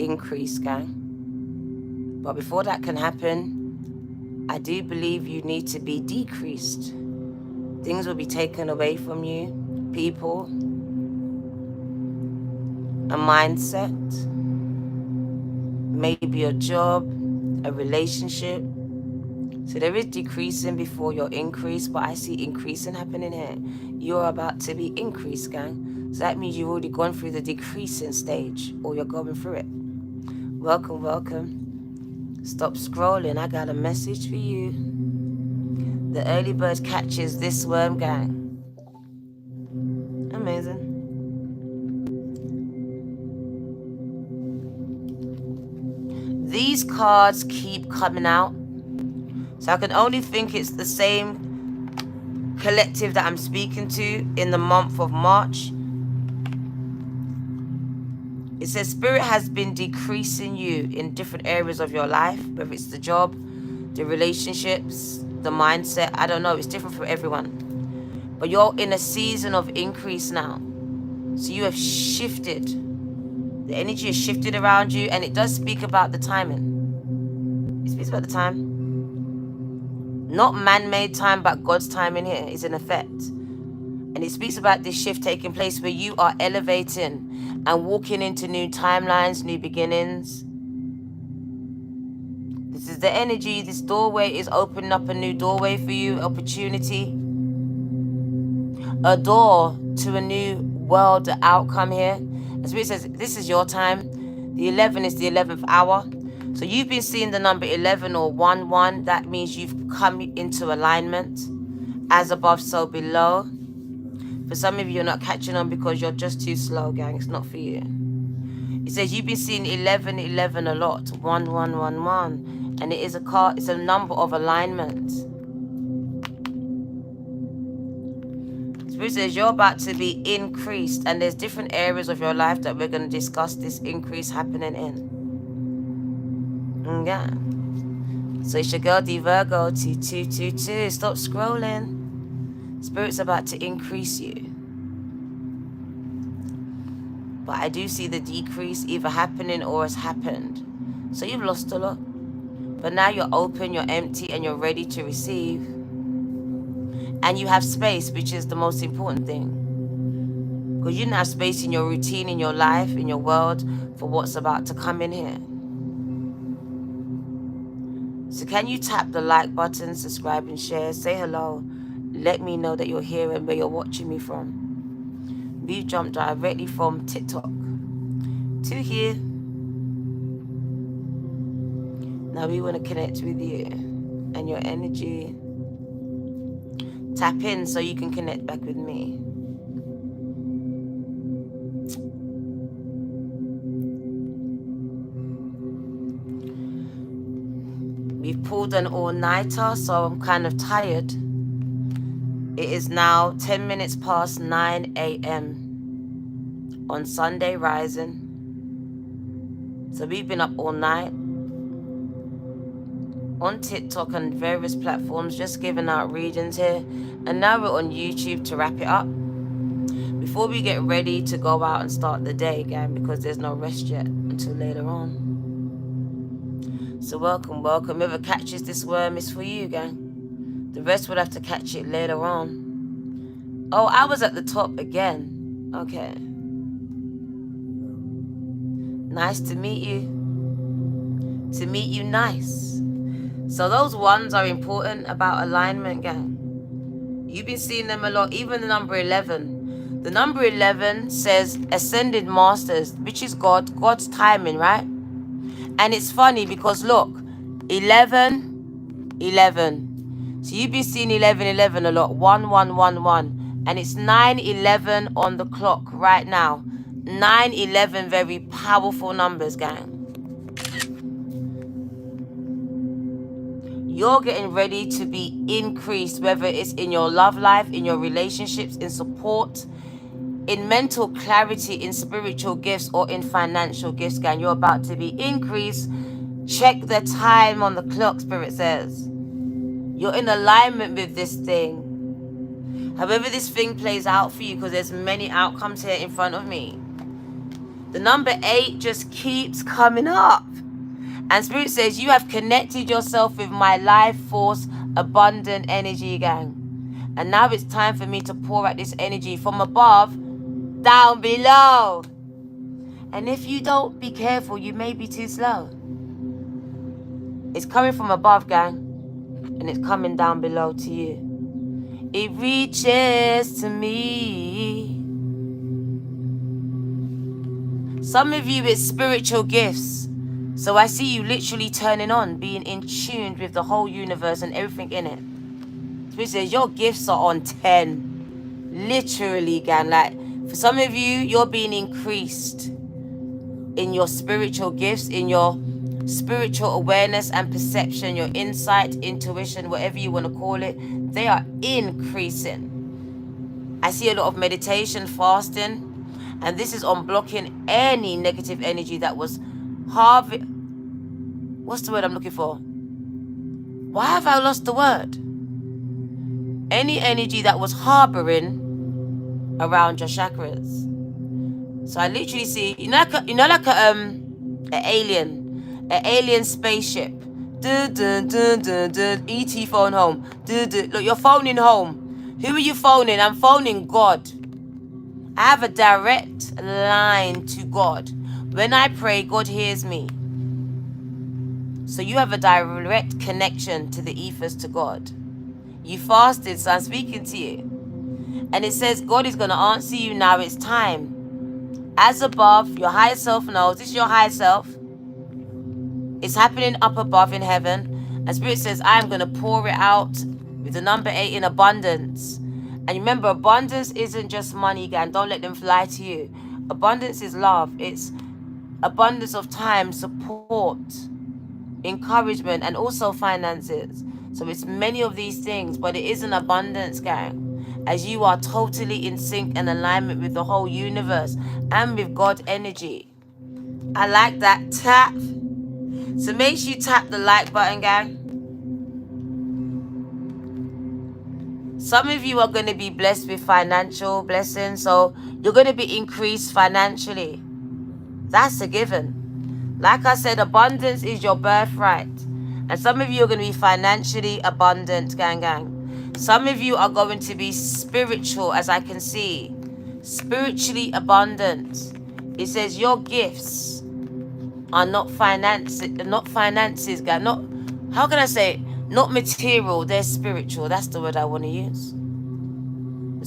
increase, gang. But before that can happen, I do believe you need to be decreased. Things will be taken away from you, people, a mindset, maybe a job, a relationship. So there is decreasing before your increase, but I see increasing happening here. You're about to be increased, gang. So that means you've already gone through the decreasing stage, or you're going through it. Welcome, welcome. Stop scrolling, I got a message for you. The early bird catches this worm, gang. Amazing. These cards keep coming out. So I can only think it's the same collective that I'm speaking to in the month of March. It says spirit has been decreasing you in different areas of your life, whether it's the job, the relationships, the mindset. I don't know. It's different for everyone. But you're in a season of increase now. So you have shifted. The energy has shifted around you, and it does speak about the timing. It speaks about the time. Not man-made time, but God's timing here is in effect. And it speaks about this shift taking place where you are elevating and walking into new timelines, new beginnings. This is the energy. This doorway is opening up a new doorway for you, opportunity. A door to a new world outcome here. As it says, this is your time. The 11 is the 11th hour. So you've been seeing the number 11 or 1-1. That means you've come into alignment. As above, so below. For some of you, you're not catching on because you're just too slow, gang. It's not for you. It says you've been seeing 11, 11 a lot. 1, 1, 1, 1. And it is a card, it's a number of alignment. Spirit says you're about to be increased, and there's different areas of your life that we're going to discuss this increase happening in. Yeah. So it's your girl D Virgo 2222. Stop scrolling. Spirit's about to increase you. But I do see the decrease either happening or has happened. So you've lost a lot. But now you're open, you're empty, and you're ready to receive. And you have space, which is the most important thing. Because you didn't have space in your routine, in your life, in your world, for what's about to come in here. So can you tap the like button, subscribe and share, say hello. Let me know that you're here and where you're watching me from. We've jumped directly from TikTok to here. Now we want to connect with you and your energy. Tap in so you can connect back with me. We've pulled an all-nighter, so I'm kind of tired. It is now 10 minutes past 9 a.m. on Sunday rising. So we've been up all night on TikTok and various platforms, just giving out readings here. And now we're on YouTube to wrap it up. Before we get ready to go out and start the day again, because there's no rest yet until later on. So welcome, welcome. Whoever catches this worm is for you, gang. The rest will have to catch it later on. Oh, I was at the top again. Okay. Nice to meet you. To meet you, nice. So those ones are important about alignment, gang. You've been seeing them a lot, even the number 11. The number 11 says ascended masters, which is God's timing, right? And it's funny because look, 11, 11. So you've been seeing 11, 11 a lot, 1, 1, 1, 1. And it's 9, 11 on the clock right now. 9, 11, very powerful numbers, gang. You're getting ready to be increased, whether it's in your love life, in your relationships, in support, in mental clarity, in spiritual gifts, or in financial gifts, gang. You're about to be increased. Check the time on the clock, Spirit says. You're in alignment with this thing. However this thing plays out for you, because there's many outcomes here in front of me. The number 8 just keeps coming up. And Spirit says, you have connected yourself with my life force, abundant energy, gang. And now it's time for me to pour out this energy from above, down below. And if you don't be careful, you may be too slow. It's coming from above, gang. And it's coming down below to you. It reaches to me. Some of you, it's spiritual gifts. So I see you literally turning on, being in tune with the whole universe and everything in it. Spirit says your gifts are on 10. Literally, gang. Like, for some of you, you're being increased in your spiritual gifts, in your spiritual awareness and perception, your insight, intuition, whatever you want to call it. They are increasing. I see a lot of meditation, fasting, and this is on blocking any negative energy that was what's the word I'm looking for? Why have I lost the word? Any energy that was harboring around your chakras. So I literally see, like an alien spaceship. ET phone home. Look, you're phoning home. Who are you phoning? I'm phoning God. I have a direct line to God. When I pray, God hears me. So you have a direct connection to the ethers, to God. You fasted, so I'm speaking to you. And it says God is going to answer you now. It's time. As above, your higher self knows. This is your higher self. It's happening up above in heaven. And Spirit says, I am going to pour it out with the number 8 in abundance. And remember, abundance isn't just money, gang. Don't let them lie to you. Abundance is love. It's abundance of time, support, encouragement, and also finances. So it's many of these things, but it is an abundance, gang. As you are totally in sync and alignment with the whole universe and with God energy. I like that. Tap. So make sure you tap the like button, gang. Some of you are going to be blessed with financial blessings. So you're going to be increased financially. That's a given. Like I said, abundance is your birthright. And some of you are going to be financially abundant, gang. Some of you are going to be spiritual, as I can see. Spiritually abundant. It says your gifts are not finances, gang. Not, how can I say it? Not material, they're spiritual. That's the word I want to use.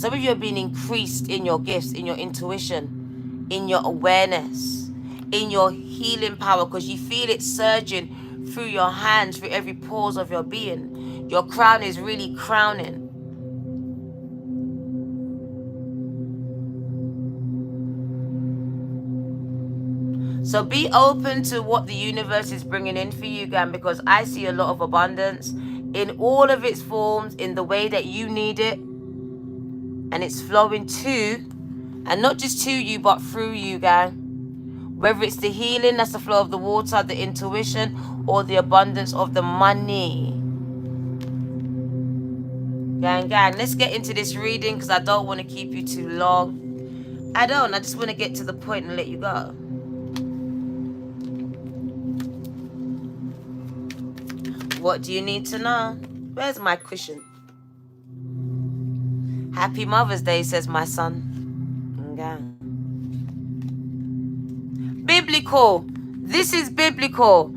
Some of you are being increased in your gifts, in your intuition, in your awareness, in your healing power, because you feel it surging through your hands, through every pores of your being. Your crown is really crowning. So be open to what the universe is bringing in for you, gang, because I see a lot of abundance in all of its forms, in the way that you need it. And it's flowing to, and not just to you, but through you, gang. Whether it's the healing, that's the flow of the water, the intuition, or the abundance of the money. Gang, let's get into this reading because I don't want to keep you too long. I just want to get to the point and let you go. What do you need to know? Where's my cushion? Happy Mother's Day, says my son. Gang. Biblical. This is biblical.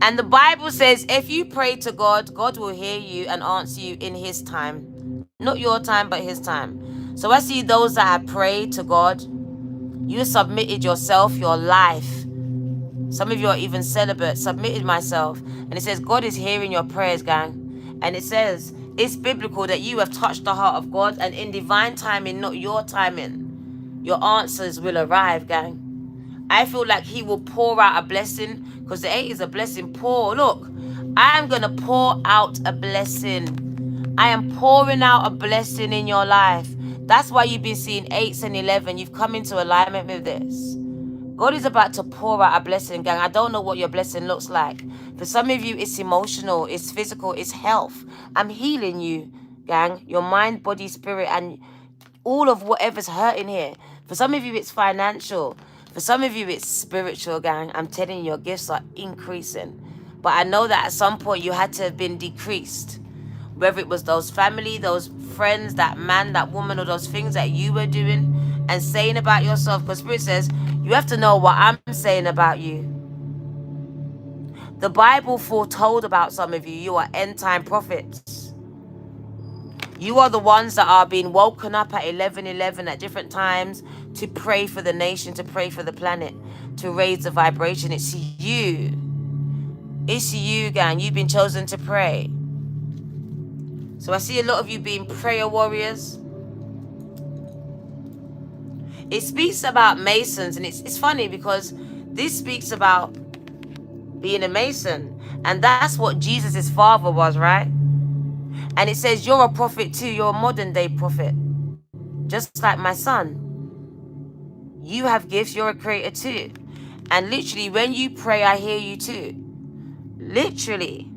And the Bible says if you pray to God, God will hear you and answer you in his time. Not your time, but his time. So I see those that have prayed to God. You submitted yourself, your life. Some of you are even celibate. Submitted myself. And it says God is hearing your prayers, gang. And it says it's biblical that you have touched the heart of God. And in divine timing, not your timing, your answers will arrive, gang. I feel like he will pour out a blessing, because the 8 is a blessing. Pour. Look, I am going to pour out a blessing. I am pouring out a blessing in your life. That's why you've been seeing 8s and 11. You've come into alignment with this. God is about to pour out a blessing, gang. I don't know what your blessing looks like. For some of you, it's emotional, it's physical, it's health. I'm healing you, gang. Your mind, body, spirit, and all of whatever's hurting here. For some of you, it's financial. For some of you, it's spiritual, gang. I'm telling you, your gifts are increasing. But I know that at some point you had to have been decreased. Whether it was those family, those friends, that man, that woman, or those things that you were doing and saying about yourself. Because Spirit says, you have to know what I'm saying about you. The Bible foretold about some of you. You are end-time prophets. You are the ones that are being woken up at 11:11 at different times to pray for the nation, to pray for the planet, to raise the vibration. It's you. It's you, gang. You've been chosen to pray. So I see a lot of you being prayer warriors. It speaks about masons, and it's funny because this speaks about being a mason. And that's what Jesus' father was, right? And it says you're a prophet too. You're a modern day prophet. Just like my son. You have gifts. You're a creator too. And literally, when you pray, I hear you too. Literally.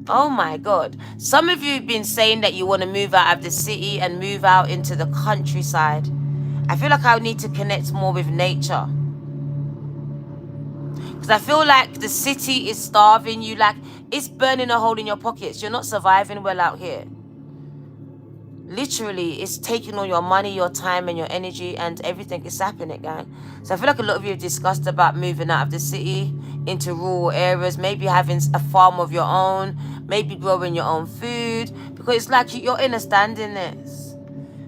Oh my God. Some of you have been saying that you want to move out of the city and move out into the countryside. I feel like I need to connect more with nature. Because I feel like the city is starving you. Like, it's burning a hole in your pockets. You're not surviving well out here. Literally, it's taking all your money, your time, and your energy, and everything is sapping it, gang. So I feel like a lot of you have discussed about moving out of the city into rural areas, maybe having a farm of your own, maybe growing your own food, because it's like you're in a standingness.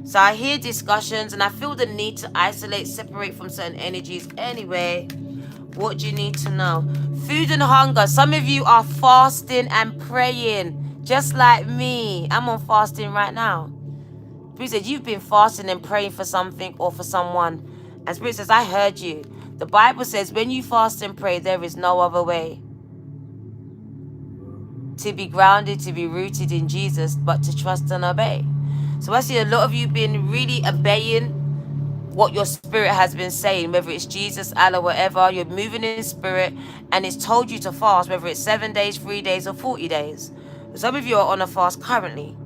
So I hear discussions, and I feel the need to isolate, separate from certain energies. Anyway, what do you need to know? Food and hunger. Some of you are fasting and praying, just like me. I'm on fasting right now. Spirit said, you've been fasting and praying for something or for someone. And Spirit says, I heard you. The Bible says, when you fast and pray, there is no other way. To be grounded, to be rooted in Jesus, but to trust and obey. So I see a lot of you been really obeying what your spirit has been saying, whether it's Jesus, Allah, whatever. You're moving in spirit, and it's told you to fast, whether it's 7 days, 3 days, or 40 days. Some of you are on a fast currently.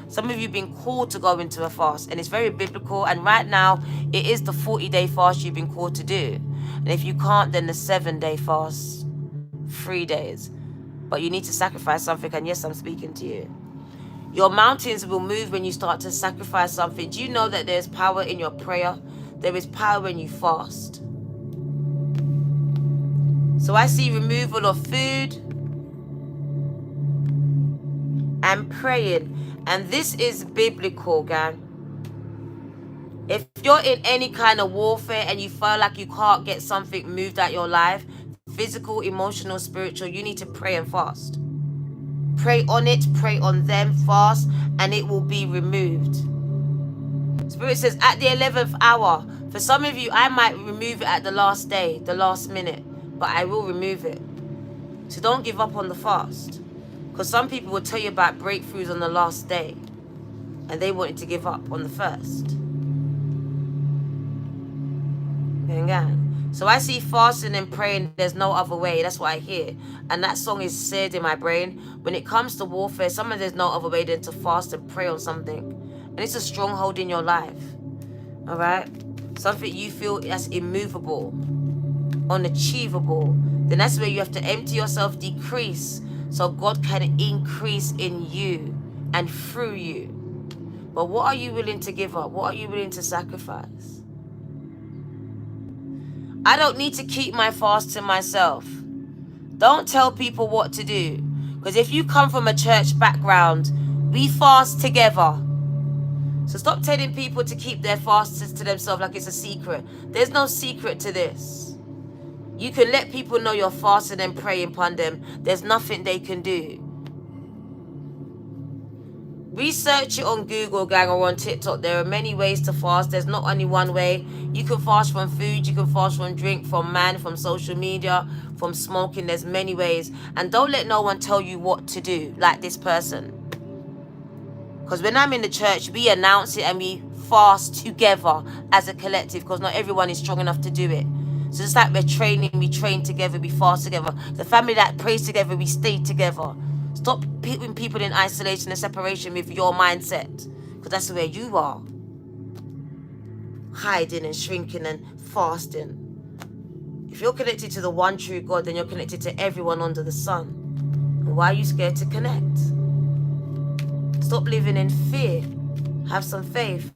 Some of you have been called to go into a fast, and it's very biblical. And right now, it is the 40-day fast you've been called to do. And if you can't, then the 7-day fast, 3 days. But you need to sacrifice something, and yes, I'm speaking to you. Your mountains will move when you start to sacrifice something. Do you know that there's power in your prayer? There is power when you fast. So I see removal of food and praying. And this is biblical, gang. If you're in any kind of warfare and you feel like you can't get something moved out your life, physical, emotional, spiritual, you need to pray and fast. Pray on it, pray on them, fast, and it will be removed. Spirit says at the 11th hour. For some of you, I might remove it at the last day, the last minute, but I will remove it. So don't give up on the fast. Because some people will tell you about breakthroughs on the last day, and they wanted to give up on the first. So I see fasting and praying, there's no other way. That's what I hear. And that song is said in my brain. When it comes to warfare, sometimes there's no other way than to fast and pray on something. And it's a stronghold in your life. All right? Something you feel that's immovable, unachievable. Then that's where you have to empty yourself, decrease, so God can increase in you and through you. But what are you willing to give up? What are you willing to sacrifice? I don't need to keep my fast to myself. Don't tell people what to do. Because if you come from a church background, we fast together. So stop telling people to keep their fasts to themselves like it's a secret. There's no secret to this. You can let people know you're fasting and praying upon them. There's nothing they can do. Research it on Google, gang, or on TikTok. There are many ways to fast. There's not only one way. You can fast from food. You can fast from drink, from man, from social media, from smoking. There's many ways. And don't let no one tell you what to do, like this person. Because when I'm in the church, we announce it and we fast together as a collective, because not everyone is strong enough to do it. So it's like we're training, we train together, we fast together. The family that prays together, we stay together. Stop putting people in isolation and separation with your mindset, because that's where you are. Hiding and shrinking and fasting. If you're connected to the one true God, then you're connected to everyone under the sun. And why are you scared to connect? Stop living in fear. Have some faith.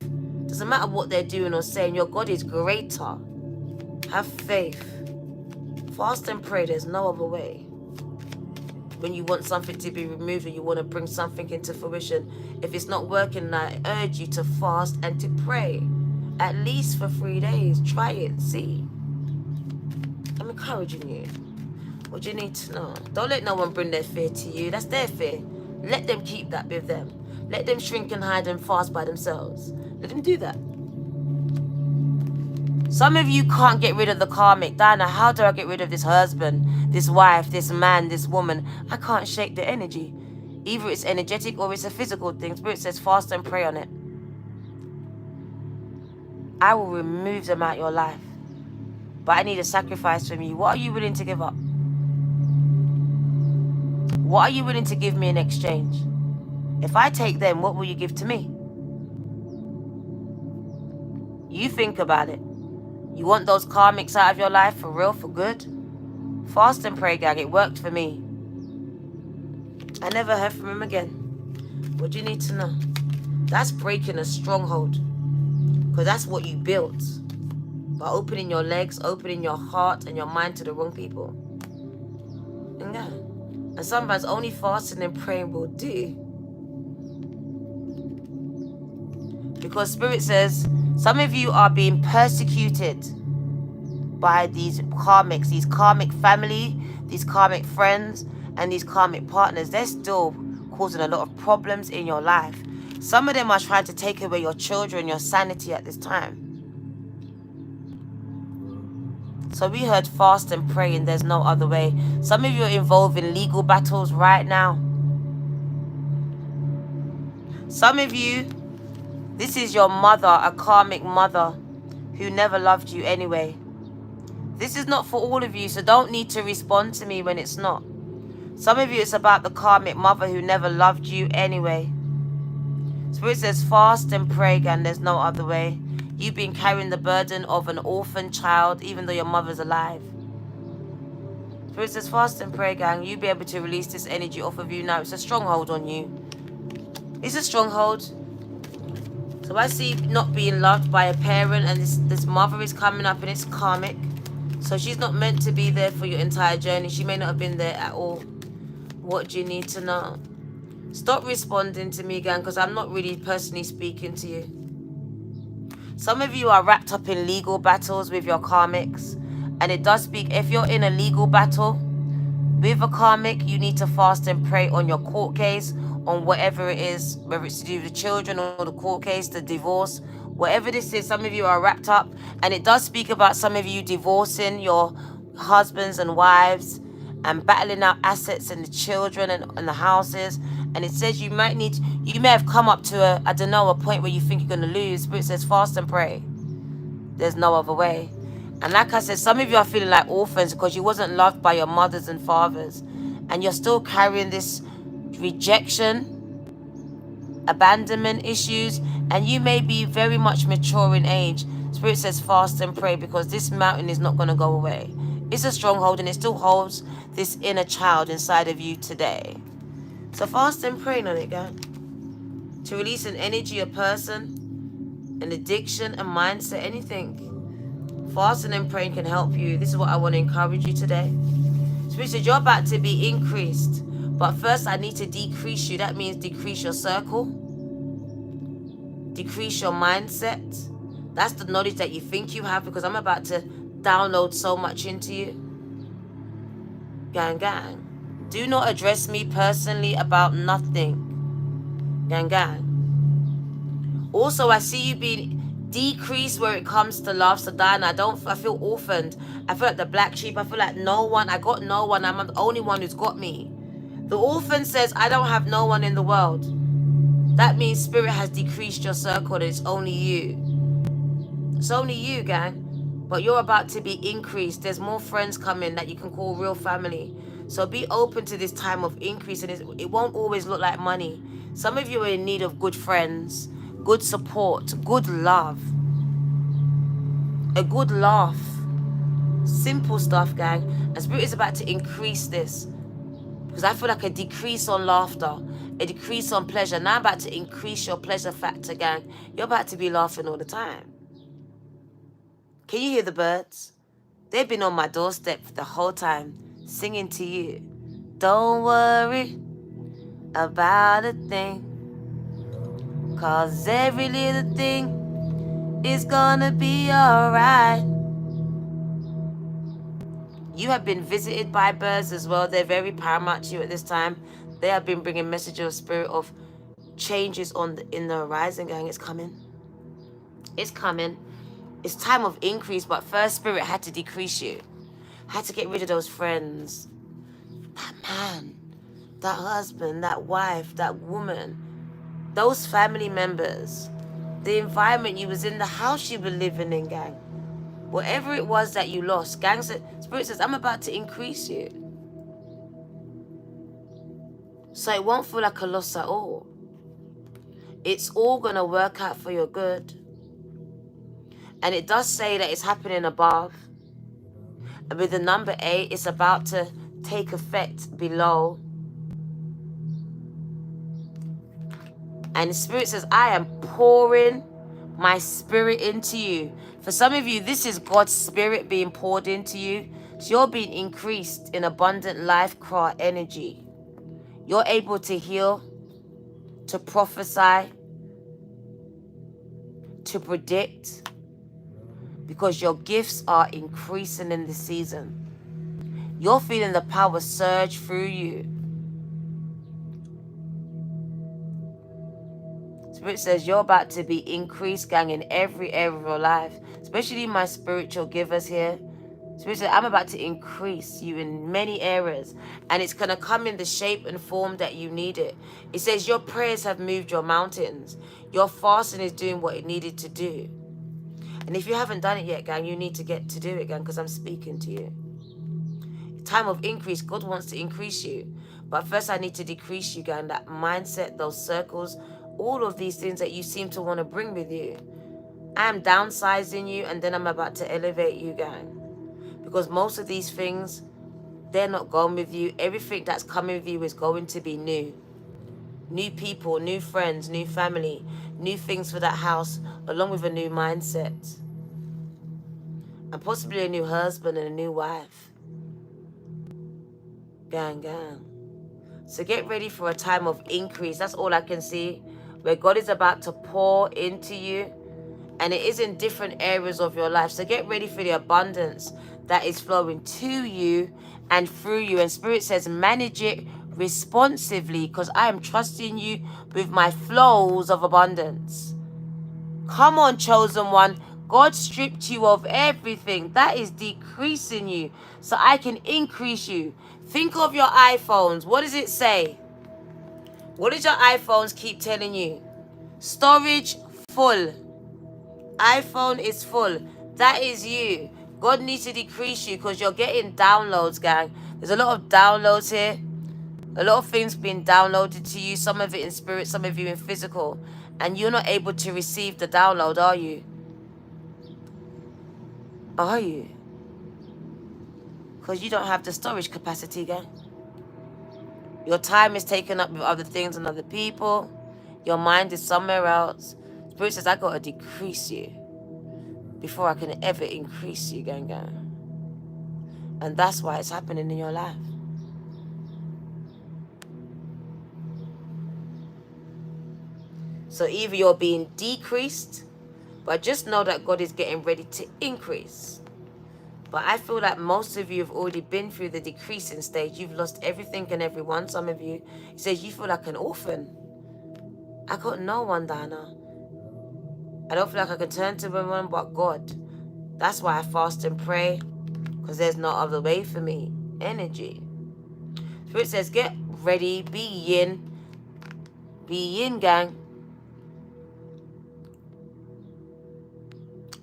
Doesn't matter what they're doing or saying, your God is greater. Have faith. Fast and pray, there's no other way. When you want something to be removed or you want to bring something into fruition, if it's not working, I urge you to fast and to pray. At least for 3 days. Try it, see. I'm encouraging you. What do you need to know? Don't let no one bring their fear to you. That's their fear. Let them keep that with them. Let them shrink and hide and fast by themselves. Let them do that. Some of you can't get rid of the karmic. Diana, how do I get rid of this husband, this wife, this man, this woman? I can't shake the energy. Either it's energetic or it's a physical thing. Spirit says fast and pray on it. I will remove them out your life. But I need a sacrifice from you. What are you willing to give up? What are you willing to give me in exchange? If I take them, what will you give to me? You think about it. You want those karmics out of your life for real, for good? Fast and pray, gang. It worked for me. I never heard from him again. What do you need to know? That's breaking a stronghold. Because that's what you built. By opening your legs, opening your heart and your mind to the wrong people. Yeah. And sometimes only fasting and praying will do. Because Spirit says, some of you are being persecuted by these karmics, these karmic family, these karmic friends, and these karmic partners. They're still causing a lot of problems in your life. Some of them are trying to take away your children, your sanity at this time. So we heard fast and pray and there's no other way. Some of you are involved in legal battles right now. Some of you, this is your mother, a karmic mother who never loved you anyway. This is not for all of you, so don't need to respond to me when it's not. Some of you, it's about the karmic mother who never loved you anyway. Spirit says fast and pray, and there's no other way. You've been carrying the burden of an orphan child, even though your mother's alive. Spirit says fast and pray, gang. You'll be able to release this energy off of you now. It's a stronghold on you. It's a stronghold. So I see not being loved by a parent, and this mother is coming up and it's karmic. So she's not meant to be there for your entire journey. She may not have been there at all. What do you need to know? Stop responding to me, gang, because I'm not really personally speaking to you. Some of you are wrapped up in legal battles with your karmics. And it does speak, if you're in a legal battle with a karmic, you need to fast and pray on your court case, on whatever it is, whether it's to do with the children or the court case, the divorce, whatever this is. Some of you are wrapped up, and it does speak about some of you divorcing your husbands and wives and battling out assets and the children and the houses. And it says you may have come up to a point where you think you're going to lose. Spirit says fast and pray. There's no other way. And like I said, some of you are feeling like orphans because you wasn't loved by your mothers and fathers. And you're still carrying this rejection, abandonment issues, and you may be very much mature in age. Spirit says fast and pray, because this mountain is not going to go away. It's a stronghold, and it still holds this inner child inside of you today. So fast and pray on it, guys. To release an energy, a person, an addiction, a mindset, anything. Fasting and praying can help you. This is what I want to encourage you today. Spirit says you're about to be increased. But first I need to decrease you. That means decrease your circle. Decrease your mindset. That's the knowledge that you think you have, because I'm about to download so much into you. Gang, gang. Do not address me personally about nothing. Gang, gang. Also, I see you being decreased where it comes to love. So, Diana, I feel orphaned. I feel like the black sheep. I feel like no one. I got no one. I'm the only one who's got me. The orphan says, I don't have no one in the world. That means Spirit has decreased your circle, and it's only you. It's only you, gang. But you're about to be increased. There's more friends coming that you can call real family. So be open to this time of increase, and it won't always look like money. Some of you are in need of good friends, good support, good love, a good laugh. Simple stuff, gang. And Spirit is about to increase this. Because I feel like a decrease on laughter, a decrease on pleasure. Now I'm about to increase your pleasure factor, gang. You're about to be laughing all the time. Can you hear the birds? They've been on my doorstep the whole time, singing to you. Don't worry about a thing, 'cause every little thing is gonna be alright. You have been visited by birds as well. They're very paramount to you at this time. They have been bringing messages of spirit of changes in the horizon, gang. It's coming. It's coming. It's time of increase, but first Spirit had to decrease you. Had to get rid of those friends. That man, that husband, that wife, that woman, those family members, the environment you was in, the house you were living in, gang. Whatever it was that you lost, gang said, Spirit says, I'm about to increase you. So it won't feel like a loss at all. It's all going to work out for your good. And it does say that it's happening above. And with the number 8, it's about to take effect below. And the Spirit says, I am pouring my Spirit into you. For some of you, this is God's Spirit being poured into you. So you're being increased in abundant life core energy. You're able to heal, to prophesy, to predict, because your gifts are increasing in this season. You're feeling the power surge through you. Spirit says you're about to be increased, gang, in every area of your life, especially my spiritual givers here. Spirit says, I'm about to increase you in many areas, and it's going to come in the shape and form that you need it. It says your prayers have moved your mountains. Your fasting is doing what it needed to do. And if you haven't done it yet, gang, you need to get to do it, gang, because I'm speaking to you. Time of increase, God wants to increase you. But first I need to decrease you, gang, that mindset, those circles, all of these things that you seem to want to bring with you. I am downsizing you, and then I'm about to elevate you, gang. Because most of these things, they're not going with you. Everything that's coming with you is going to be new. New people, new friends, new family, new things for that house, along with a new mindset. And possibly a new husband and a new wife. Gang, gang. So get ready for a time of increase. That's all I can see. Where God is about to pour into you. And it is in different areas of your life. So get ready for the abundance that is flowing to you and through you. And Spirit says, manage it responsively, because I am trusting you with my flows of abundance. Come on, chosen one. God stripped you of everything that is decreasing you so I can increase you. Think of your iPhones. What does it say? What does your iPhones keep telling you? Storage full. iPhone is full. That is you. God needs to decrease you because you're getting downloads, gang. There's a lot of downloads here. A lot of things being downloaded to you. Some of it in spirit, some of you in physical. And you're not able to receive the download, are you? Are you? Because you don't have the storage capacity, gang. Your time is taken up with other things and other people. Your mind is somewhere else. Spirit says, I got to decrease you before I can ever increase you, gang, gang. And that's why it's happening in your life. So either you're being decreased, but just know that God is getting ready to increase. But I feel like most of you have already been through the decreasing stage. You've lost everything and everyone. Some of you, he says, you feel like an orphan. I got no one, Dana. I don't feel like I can turn to anyone but God. That's why I fast and pray, because there's no other way for me. Energy. Spirit says, get ready, be yin. Be yin, gang.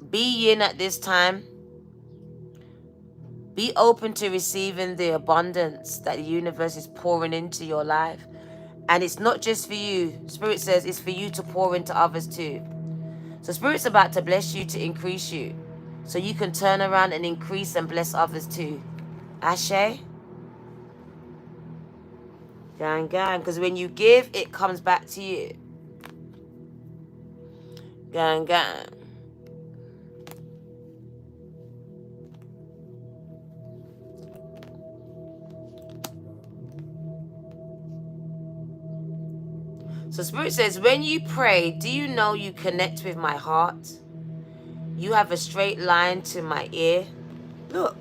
Be yin at this time. Be open to receiving the abundance that the universe is pouring into your life. And it's not just for you. Spirit says it's for you to pour into others too. So Spirit's about to bless you, to increase you. so you can turn around and increase and bless others too. Ashe? Gang, gang. Because when you give, it comes back to you. Gang, gang. So Spirit says, when you pray, do you know you connect with my heart? You have a straight line to my ear. Look.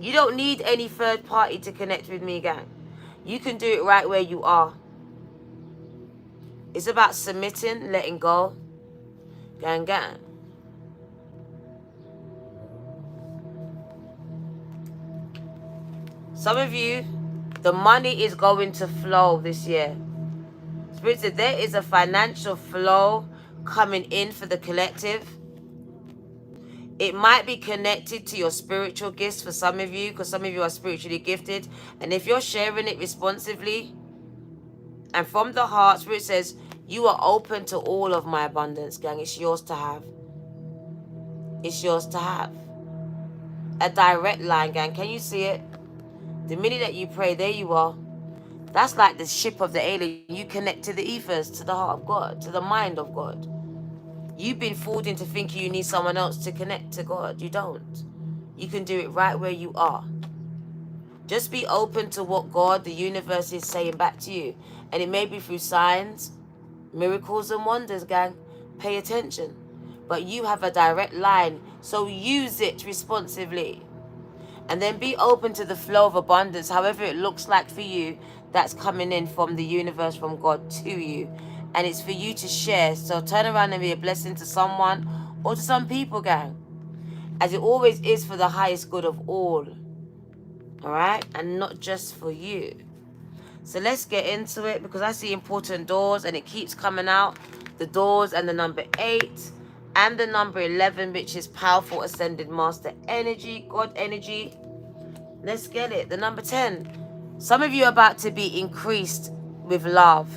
You don't need any third party to connect with me, gang. You can do it right where you are. It's about submitting, letting go. Gang, gang. Some of you, the money is going to flow this year. Spirit said there is a financial flow coming in for the collective. It might be connected to your spiritual gifts for some of you, because some of you are spiritually gifted. And if you're sharing it responsively and from the heart, Spirit says, you are open to all of my abundance, gang. It's yours to have. It's yours to have. A direct line, gang. Can you see it? The minute that you pray, there you are. That's like the ship of the alien. You connect to the ethers, to the heart of God, to the mind of God. You've been fooled into thinking you need someone else to connect to God. You don't. You can do it right where you are. Just be open to what God, the universe, is saying back to you. And it may be through signs, miracles, and wonders, gang. Pay attention. But you have a direct line, so use it responsively. And then be open to the flow of abundance, however it looks like for you, that's coming in from the universe, from God to you. And it's for you to share. So turn around and be a blessing to someone or to some people, gang. As it always is for the highest good of all. All right? And not just for you. So let's get into it, because I see important doors and it keeps coming out. The doors and the number 8 and the number 11, which is powerful ascended master energy, God energy. Let's get it. The number 10. Some of you are about to be increased with love.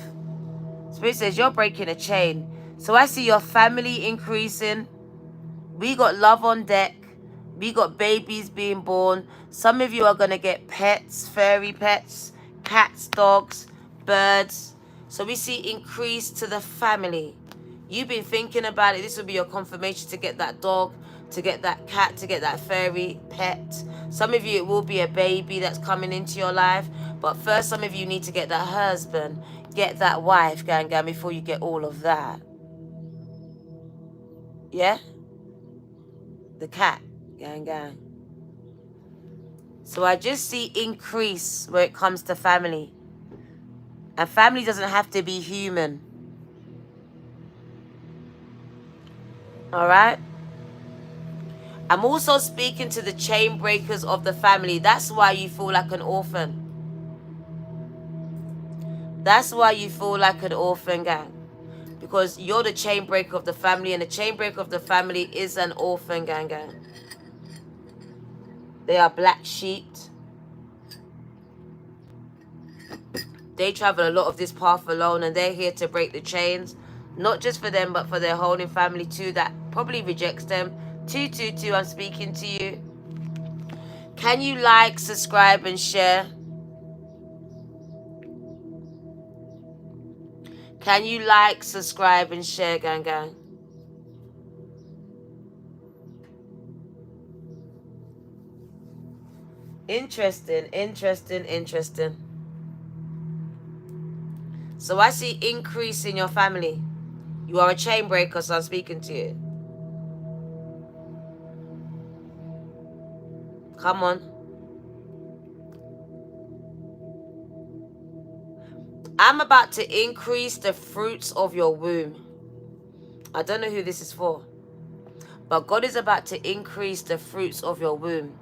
Spirit says you're breaking a chain. So I see your family increasing. We got love on deck. We got babies being born. Some of you are going to get pets, furry pets, cats, dogs, birds. So we see increase to the family. You've been thinking about it. This will be your confirmation to get that dog, to get that cat, to get that furry pet. Some of you, it will be a baby that's coming into your life. But first, some of you need to get that husband, get that wife, gang, before you get all of that. Yeah? The cat, gang. So I just see increase where it comes to family. And family doesn't have to be human. All right? I'm also speaking to the chain breakers of the family. That's why you feel like an orphan. That's why you feel like an orphan, gang. Because you're the chain breaker of the family, and the chain breaker of the family is an orphan, gang. They are black sheep. They travel a lot of this path alone, and they're here to break the chains. Not just for them, but for their whole family too, that probably rejects them. 222, I'm speaking to you. Can you like, subscribe, and share? Can you like, subscribe, and share, gang? Interesting. So I see increase in your family. You are a chain breaker, so I'm speaking to you. Come on. I'm about to increase the fruits of your womb. I don't know who this is for. But God is about to increase the fruits of your womb.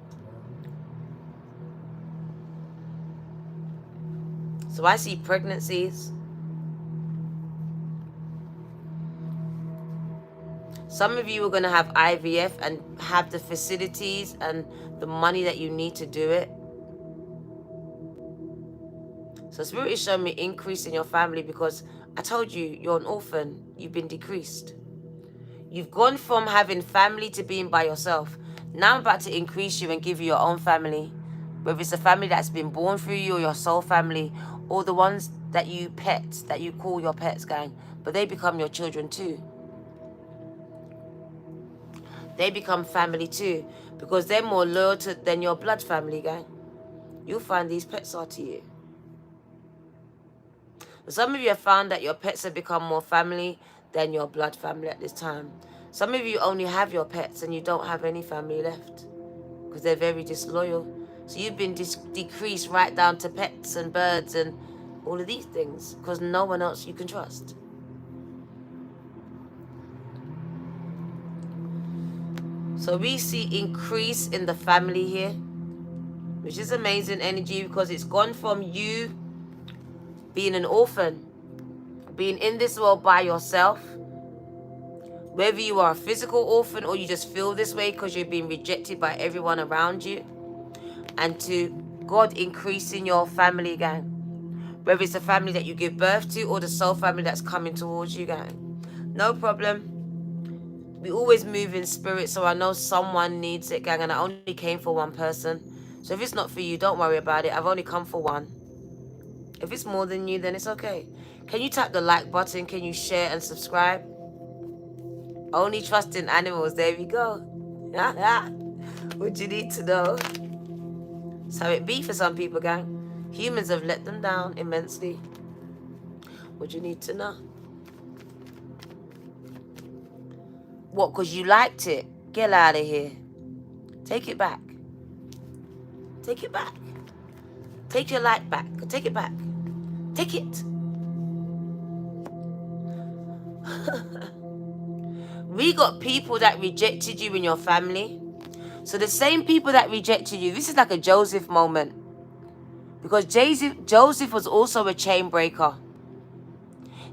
So I see pregnancies. Some of you are going to have IVF and have the facilities and the money that you need to do it. So Spirit is showing me increase in your family, because I told you, you're an orphan. You've been decreased. You've gone from having family to being by yourself. Now I'm about to increase you and give you your own family. Whether it's a family that's been born through you or your soul family, or the ones that you pet, that you call your pets, gang. But they become your children too. They become family too. Because they're more loyal than your blood family, gang. You'll find these pets are to you. Some of you have found that your pets have become more family than your blood family at this time. Some of you only have your pets and you don't have any family left because they're very disloyal. So you've been decreased right down to pets and birds and all of these things because no one else you can trust. So we see increase in the family here, which is amazing energy because it's gone from you being an orphan, being in this world by yourself, whether you are a physical orphan or you just feel this way because you're being rejected by everyone around you, and to God increasing your family, gang. Whether it's a family that you give birth to or the soul family that's coming towards you, gang. No problem. We always move in spirit, so I know someone needs it, gang, and I only came for one person. So if it's not for you, don't worry about it. I've only come for one. If it's more than you, then it's okay. Can you tap the like button? Can you share and subscribe? Only trust in animals. There we go. What you need to know. That's how it be for some people, gang. Humans have let them down immensely. What you need to know. What, because you liked it? Get out of here. Take it back. Take it back. Take your like back. Take it back. Take it. We got people that rejected you in your family. So the same people that rejected you, this is like a Joseph moment. Because Joseph was also a chain breaker.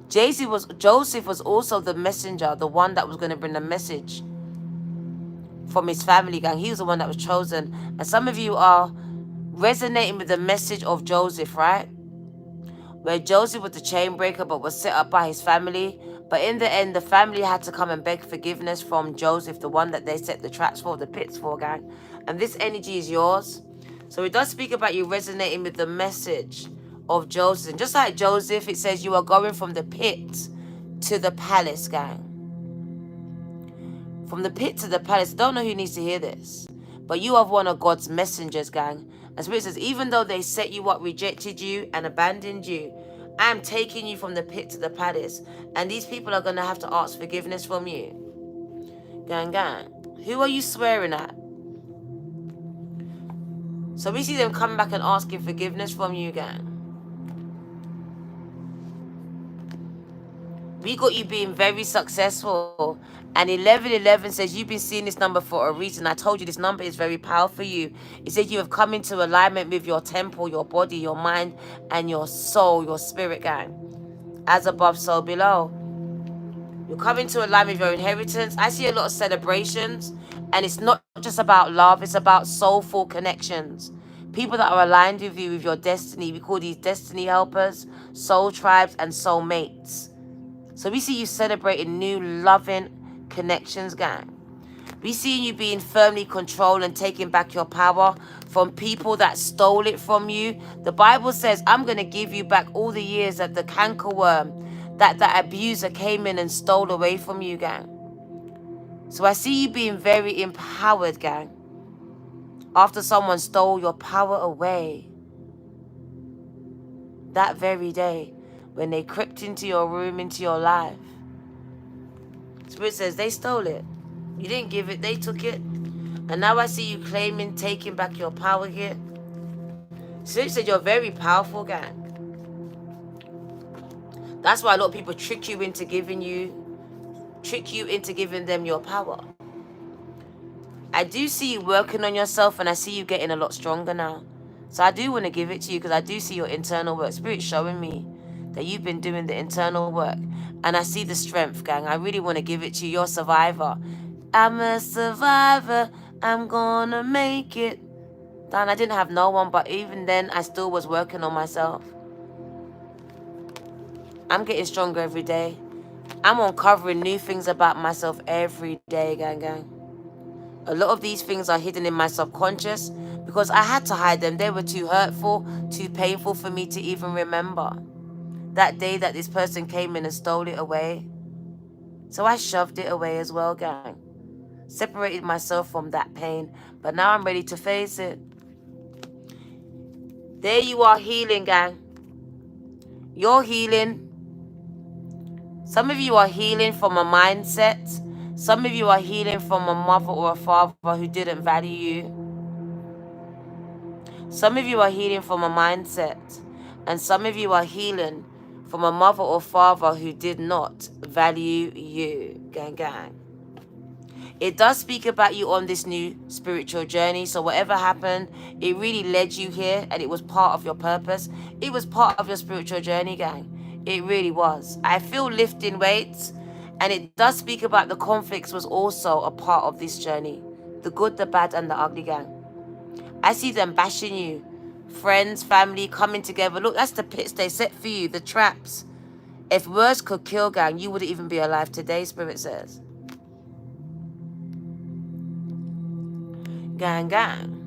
Joseph was also the messenger, the one that was going to bring the message from his family, gang. He was the one that was chosen. And some of you are resonating with the message of Joseph, right? Where Joseph was the chain breaker but was set up by his family. But in the end, the family had to come and beg forgiveness from Joseph, the one that they set the traps for, the pits for, gang. And this energy is yours. So it does speak about you resonating with the message of Joseph. And just like Joseph, it says you are going from the pit to the palace, gang. From the pit to the palace. Don't know who needs to hear this. But you are one of God's messengers, gang. And Spirit says, even though they set you up, rejected you, and abandoned you, I am taking you from the pit to the palace. And these people are going to have to ask forgiveness from you. Gang, gang. Who are you swearing at? So we see them coming back and asking forgiveness from you, gang. We got you being very successful. And 1111 says you've been seeing this number for a reason. I told you this number is very powerful for you. It says you have come into alignment with your temple, your body, your mind, and your soul, your spirit, gang. As above, so below. You're coming to alignment with your inheritance. I see a lot of celebrations. And it's not just about love. It's about soulful connections. People that are aligned with you, with your destiny. We call these destiny helpers, soul tribes, and soul mates. So we see you celebrating new loving connections, gang. We see you being firmly controlled and taking back your power from people that stole it from you. The Bible says, I'm going to give you back all the years that the cankerworm, that the abuser came in and stole away from you, gang. So I see you being very empowered, gang. After someone stole your power away. That very day. When they crept into your room, into your life. Spirit says they stole it. You didn't give it, they took it. And now I see you claiming, taking back your power here. Spirit said you're very powerful, gang. That's why a lot of people trick you into giving them your power. I do see you working on yourself and I see you getting a lot stronger now. So I do want to give it to you because I do see your internal work. Spirit showing me that you've been doing the internal work. And I see the strength, gang. I really want to give it to you. You're a survivor. I'm a survivor. I'm gonna make it. Dan, I didn't have no one, but even then, I still was working on myself. I'm getting stronger every day. I'm uncovering new things about myself every day, gang. A lot of these things are hidden in my subconscious because I had to hide them. They were too hurtful, too painful for me to even remember. That day that this person came in and stole it away. So I shoved it away as well, gang. Separated myself from that pain. But now I'm ready to face it. There you are, healing, gang. You're healing. Some of you are healing from a mindset. Some of you are healing from a mother or a father who didn't value you. Some of you are healing from a mindset. And some of you are healing from a mother or father who did not value you. Gang. It does speak about you on this new spiritual journey. So whatever happened, it really led you here and it was part of your purpose. It was part of your spiritual journey, gang. It really was. I feel lifting weights, and it does speak about the conflicts was also a part of this journey. The good, the bad, and the ugly, gang. I see them bashing you. Friends, family coming together. Look, that's the pits they set for you, the traps. If words could kill, gang, you wouldn't even be alive today, Spirit says. Gang.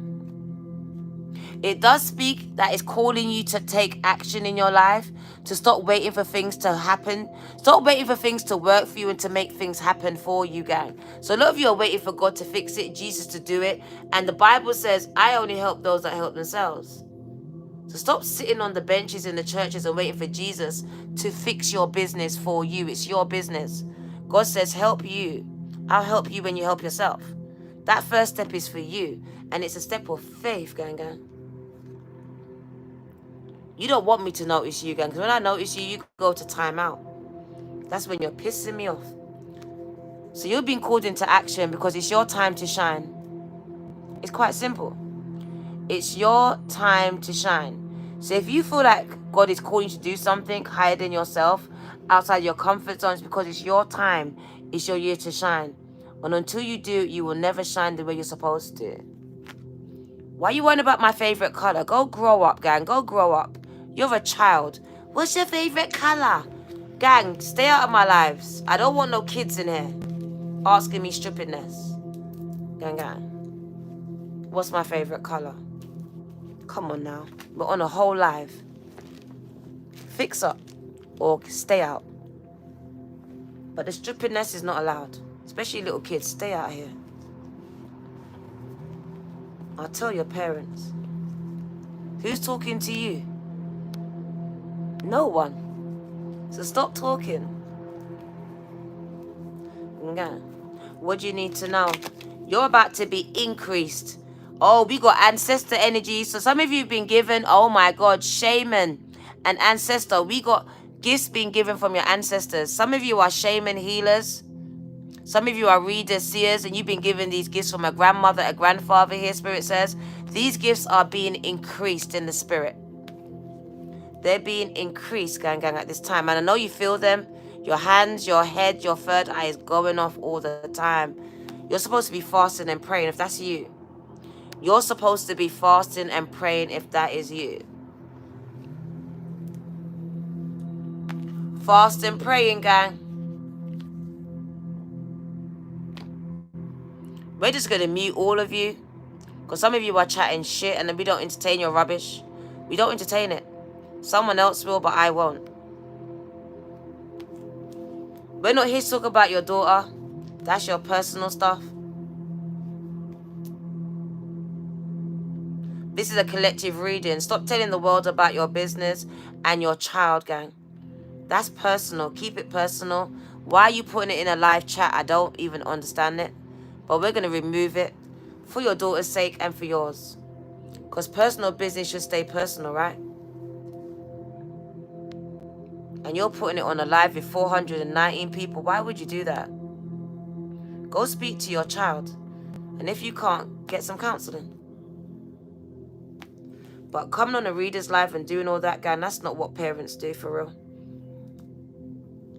It does speak that it's calling you to take action in your life, to stop waiting for things to happen. Stop waiting for things to work for you and to make things happen for you, gang. So a lot of you are waiting for God to fix it, Jesus to do it. And the Bible says, I only help those that help themselves. So stop sitting on the benches in the churches and waiting for Jesus to fix your business for you. It's your business. God says, help you. I'll help you when you help yourself. That first step is for you. And it's a step of faith, gang. You don't want me to notice you, gang, because when I notice you, you go to timeout. That's when you're pissing me off. So you're being called into action because it's your time to shine. It's quite simple. It's your time to shine. So if you feel like God is calling you to do something higher than yourself, outside your comfort zone, it's because it's your time. It's your year to shine. And until you do, you will never shine the way you're supposed to. Why you worrying about my favorite color? Go grow up, gang. Go grow up. You're a child. What's your favorite color? Gang, stay out of my lives. I don't want no kids in here asking me stupidness. Gang. What's my favorite color? Come on now. We're on a whole live. Fix up or stay out. But the stupidness is not allowed. Especially little kids. Stay out here. I'll tell your parents. Who's talking to you? No one. So stop talking. Yeah. What do you need to know? You're about to be increased. Oh, we got ancestor energy. So some of you have been given, oh my God, shaman and ancestor. We got gifts being given from your ancestors. Some of you are shaman healers. Some of you are readers, seers, and you've been given these gifts from a grandmother, a grandfather here, Spirit says. These gifts are being increased in the spirit. They're being increased, gang, at this time. And I know you feel them. Your hands, your head, your third eye is going off all the time. You're supposed to be fasting and praying if that's you. You're supposed to be fasting and praying if that is you. Fast and praying, gang. We're just going to mute all of you. Because some of you are chatting shit and then we don't entertain your rubbish. We don't entertain it. Someone else will, but I won't. We're not here to talk about your daughter. That's your personal stuff. This is a collective reading. Stop telling the world about your business and your child, gang. That's personal. Keep it personal. Why are you putting it in a live chat? I don't even understand it. But we're going to remove it for your daughter's sake and for yours. Because personal business should stay personal, right? And you're putting it on a live with 419 people. Why would you do that? Go speak to your child. And if you can't, get some counseling. But coming on a reader's live and doing all that, gang, that's not what parents do for real.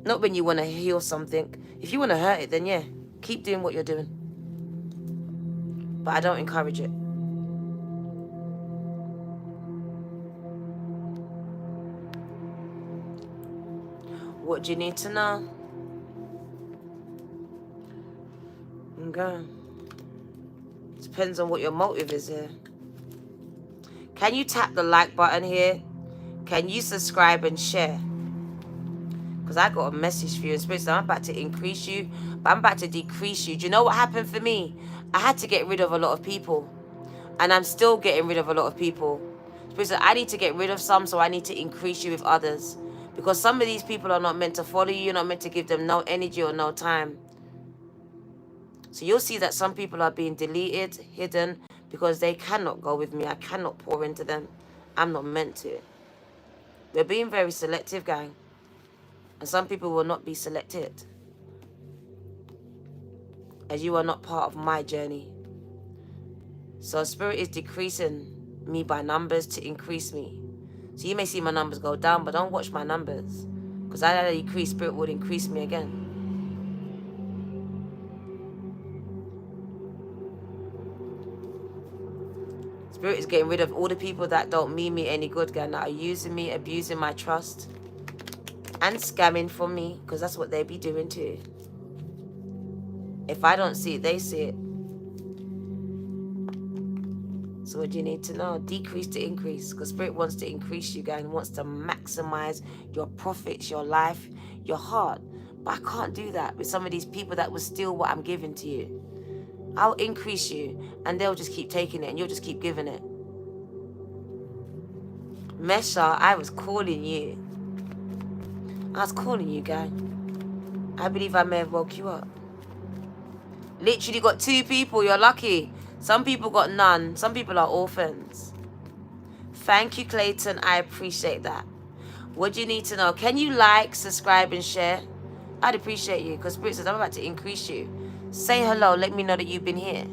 Not when you want to heal something. If you want to hurt it, then yeah, keep doing what you're doing. But I don't encourage it. What do you need to know? Gang. Depends on what your motive is here. Can you tap the like button here? Can you subscribe and share? Because I got a message for you. Spirit said, I'm about to increase you, but I'm about to decrease you. Do you know what happened for me? I had to get rid of a lot of people. And I'm still getting rid of a lot of people. Spirit said, I need to get rid of some, so I need to increase you with others. Because some of these people are not meant to follow you. You're not meant to give them no energy or no time. So you'll see that some people are being deleted, hidden, because they cannot go with me. I cannot pour into them. I'm not meant to. We're being very selective, gang. And some people will not be selected, as you are not part of my journey. So Spirit is decreasing me by numbers to increase me. So you may see my numbers go down, but don't watch my numbers. Because as I decrease, Spirit would increase me again. Spirit is getting rid of all the people that don't mean me any good, gang, that are using me, abusing my trust, and scamming from me, because that's what they be doing too. If I don't see it, they see it. So what do you need to know? Decrease to increase, because Spirit wants to increase you, gang, wants to maximize your profits, your life, your heart. But I can't do that with some of these people that will steal what I'm giving to you. I'll increase you, and they'll just keep taking it, and you'll just keep giving it. Mesha, I was calling you. I was calling you, gang. I believe I may have woke you up. Literally got 2 people. You're lucky. Some people got none. Some people are orphans. Thank you, Clayton. I appreciate that. What do you need to know? Can you like, subscribe, and share? I'd appreciate you, because Spirit says I'm about to increase you. Say hello. Let me know that you've been here.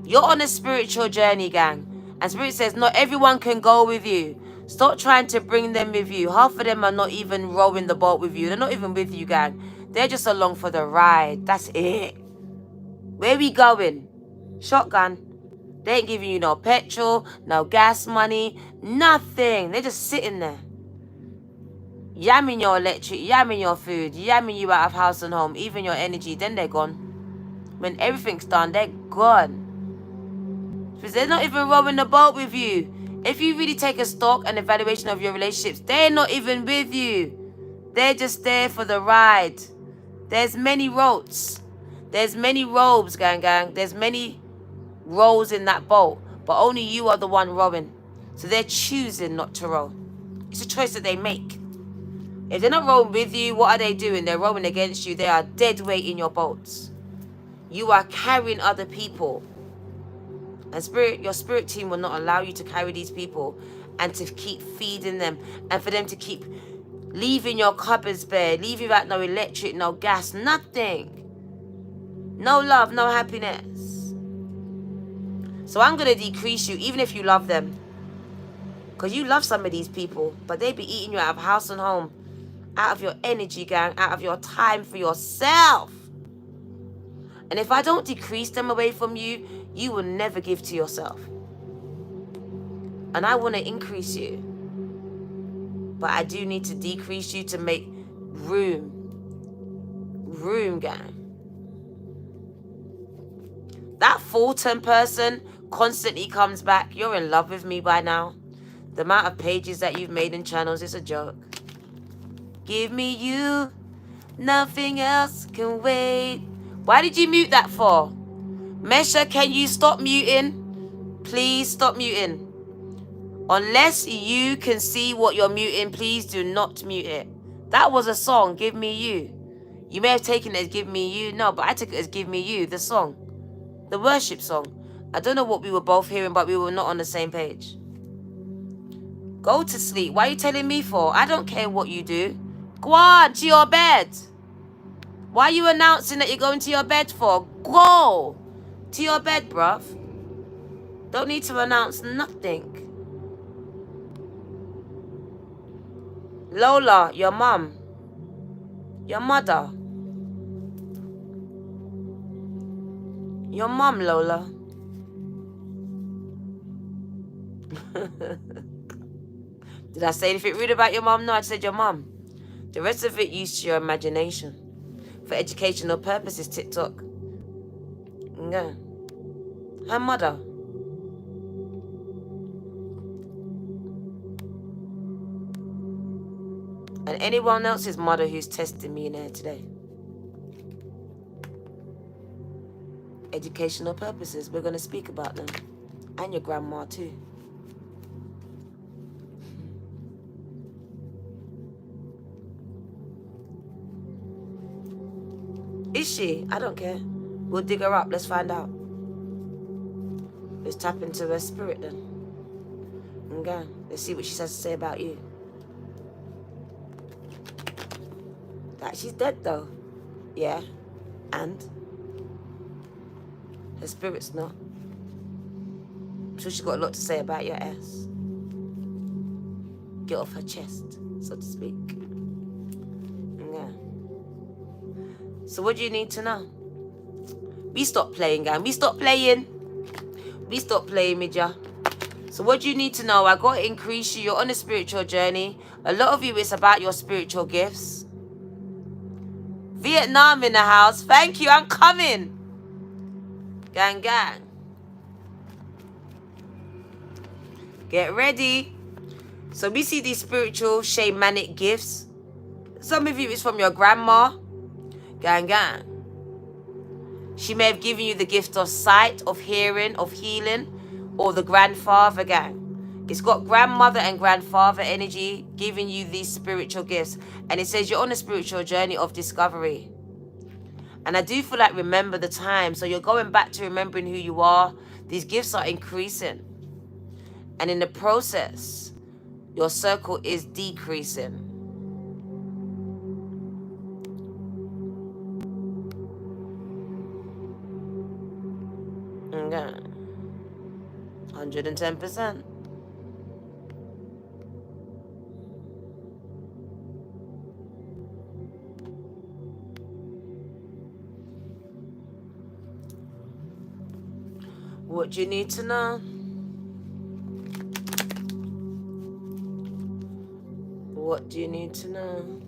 You're on a spiritual journey, gang. And Spirit says not everyone can go with you. Stop trying to bring them with you. Half of them are not even rowing the boat with you. They're not even with you, gang. They're just along for the ride. That's it. Where we going? Shotgun. They ain't giving you no petrol, no gas money, nothing. They're just sitting there. Yamming your electric, yamming your food, yamming you out of house and home, even your energy. Then they're gone. When everything's done, they're gone. Because they're not even rowing the boat with you. If you really take a stock and evaluation of your relationships, they're not even with you. They're just there for the ride. There's many roats. There's many robes, gang. There's many rows in that boat. But only you are the one rowing. So they're choosing not to row. It's a choice that they make. If they're not rowing with you, what are they doing? They're rowing against you. They are dead weight in your boats. You are carrying other people. And your spirit team will not allow you to carry these people and to keep feeding them and for them to keep leaving your cupboards bare, leave you without no electric, no gas, nothing. No love, no happiness. So I'm going to decrease you even if you love them. Because you love some of these people, but they be eating you out of house and home, out of your energy, gang, out of your time for yourself. And if I don't decrease them away from you, you will never give to yourself. And I want to increase you. But I do need to decrease you to make room. Room, gang. That Fulton person constantly comes back. You're in love with me by now. The amount of pages that you've made in channels is a joke. Give me you. Nothing else can wait. Why did you mute that for? Mesha, can you stop muting? Please stop muting. Unless you can see what you're muting, please do not mute it. That was a song, Give Me You. You may have taken it as Give Me You. No, but I took it as Give Me You, the song. The worship song. I don't know what we were both hearing, but we were not on the same page. Go to sleep. Why are you telling me for? I don't care what you do. Go on to your bed. Why are you announcing that you're going to your bed for? Go to your bed, bruv. Don't need to announce nothing. Lola, your mum. Your mother. Your mum, Lola. Did I say anything rude about your mum? No, I said your mum. The rest of it, use your imagination. For educational purposes, TikTok. Yeah. Her mother. And anyone else's mother who's testing me in there today. Educational purposes, we're going to speak about them. And your grandma too. Is she? I don't care. We'll dig her up. Let's find out. Let's tap into her spirit then. Okay. Let's see what she has to say about you. That she's dead though. Yeah. And her spirit's not. I'm sure she's got a lot to say about your ass. Get off her chest, so to speak. Yeah. So what do you need to know? We stop playing, gang. We stop playing. We stop playing, Midja. So what do you need to know? I got to increase you. You're on a spiritual journey. A lot of you, it's about your spiritual gifts. Vietnam in the house. Thank you. I'm coming. Gang, gang. Get ready. So we see these spiritual shamanic gifts. Some of you is from your grandma. Gang, gang. She may have given you the gift of sight, of hearing, of healing, or the grandfather, gang. It's got grandmother and grandfather energy giving you these spiritual gifts. And it says you're on a spiritual journey of discovery. And I do feel like remember the time. So you're going back to remembering who you are. These gifts are increasing. And in the process, your circle is decreasing. Okay. 110%. What do you need to know? What do you need to know?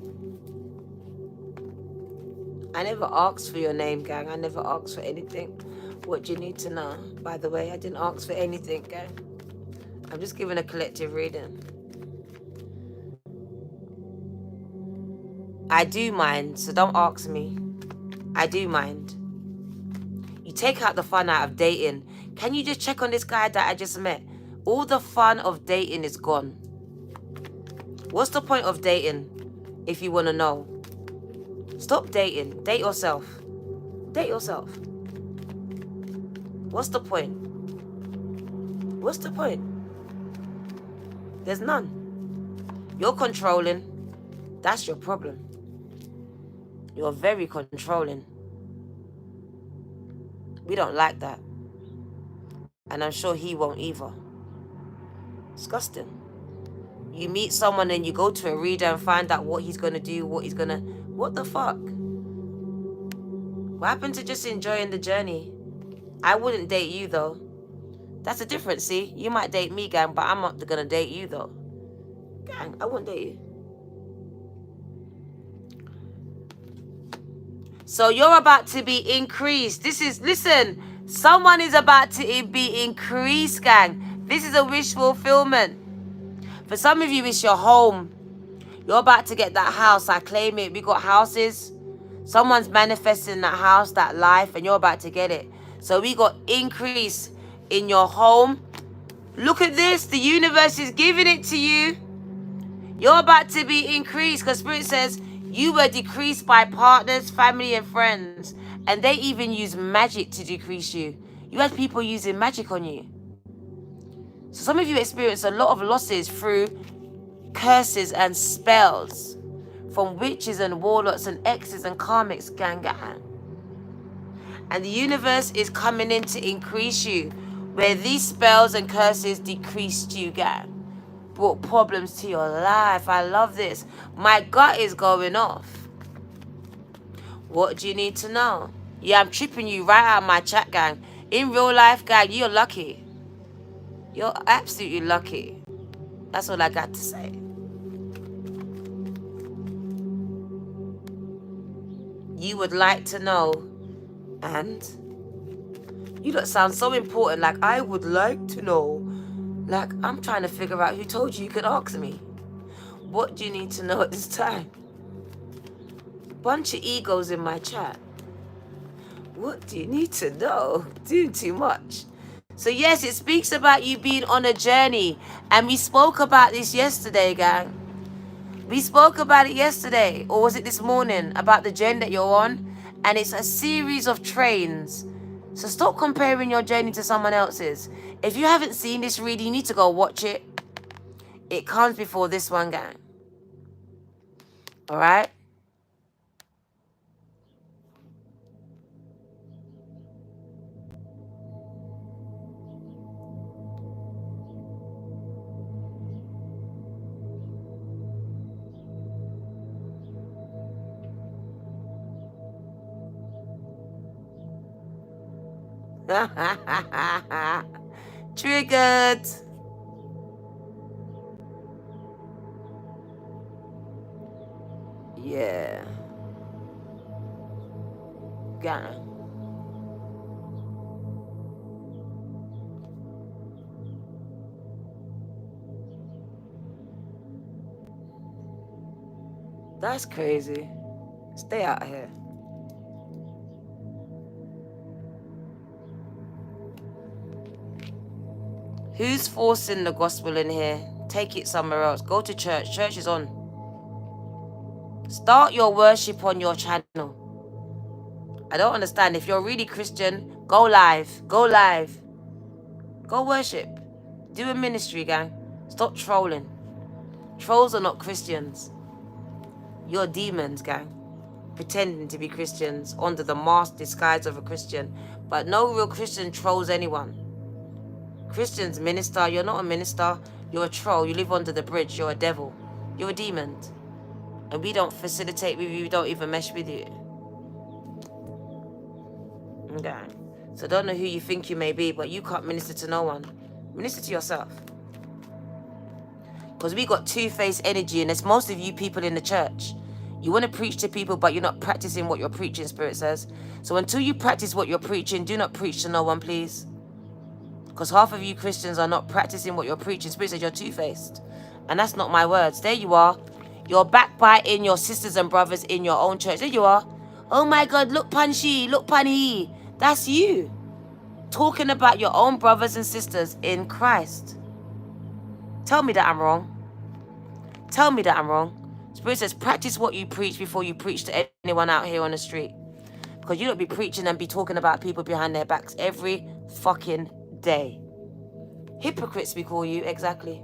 I never asked for your name, gang. I never asked for anything. What do you need to know? By the way, I didn't ask for anything, gang. I'm just giving a collective reading. I do mind, so don't ask me. I do mind. You take out the fun out of dating. Can you just check on this guy that I just met? All the fun of dating is gone. What's the point of dating if you want to know? Stop dating. Date yourself. Date yourself. What's the point? What's the point? There's none. You're controlling. That's your problem. You're very controlling. We don't like that. And I'm sure he won't either. Disgusting. You meet someone and you go to a reader and find out what he's going to do, what he's going to... What the fuck? What happened to just enjoying the journey? I wouldn't date you, though. That's a difference, see? You might date me, gang, but I'm not going to date you, though. Gang, I wouldn't date you. So you're about to be increased. This is... Listen, someone is about to be increased, gang. This is a wish fulfillment. For some of you, it's your home. You're about to get that house. I claim it. We got houses. Someone's manifesting that house, that life, and you're about to get it. So we got increase in your home. Look at this. The universe is giving it to you. You're about to be increased because Spirit says you were decreased by partners, family, and friends. And they even use magic to decrease you. You had people using magic on you. So some of you experience a lot of losses through curses and spells from witches and warlocks and exes and karmics, gang. And the universe is coming in to increase you, where these spells and curses decreased you, gang. Brought problems to your life. I love this. My gut is going off. What do you need to know? Yeah, I'm tripping you right out of my chat, gang. In real life, gang, you're lucky. You're absolutely lucky. That's all I got to say. You would like to know. And You lot sound so important. Like, I would like to know. Like, I'm trying to figure out who told you could ask me. What do you need to know at this time? Bunch of egos in my chat. What do you need to know? Doing too much. So yes, it speaks about you being on a journey. And we spoke about this yesterday, gang. We spoke about it yesterday. Or was it this morning? About the journey that you're on. And it's a series of trains. So stop comparing your journey to someone else's. If you haven't seen this reading, you need to go watch it. It comes before this one, gang. Alright? Triggered. Yeah. Ghana. That's crazy. Stay out here. Who's forcing the gospel in here? Take it somewhere else. Go to church. Church is on. Start your worship on your channel. I don't understand. If you're really Christian, go live. Go live. Go worship. Do a ministry, gang. Stop trolling. Trolls are not Christians. You're demons, gang. Pretending to be Christians under the mask disguise of a Christian. But no real Christian trolls anyone. Christians minister. You're not a minister. You're a troll. You live under the bridge. You're a devil. You're a demon. And we don't facilitate with you. We don't even mesh with you. Okay. So I don't know who you think you may be, but you can't minister to no one. Minister to yourself. Because we got two-faced energy, and it's most of you people in the church. You want to preach to people, but you're not practicing what you're preaching, Spirit says. So until you practice what you're preaching, do not preach to no one, please. Because half of you Christians are not practicing what you're preaching. Spirit says you're two-faced. And that's not my words. There you are. You're backbiting your sisters and brothers in your own church. There you are. Oh my God, look pan she, look pan he. That's you. Talking about your own brothers and sisters in Christ. Tell me that I'm wrong. Tell me that I'm wrong. Spirit says practice what you preach before you preach to anyone out here on the street. Because you don't be preaching and be talking about people behind their backs every fucking day. Hypocrites we call you, exactly.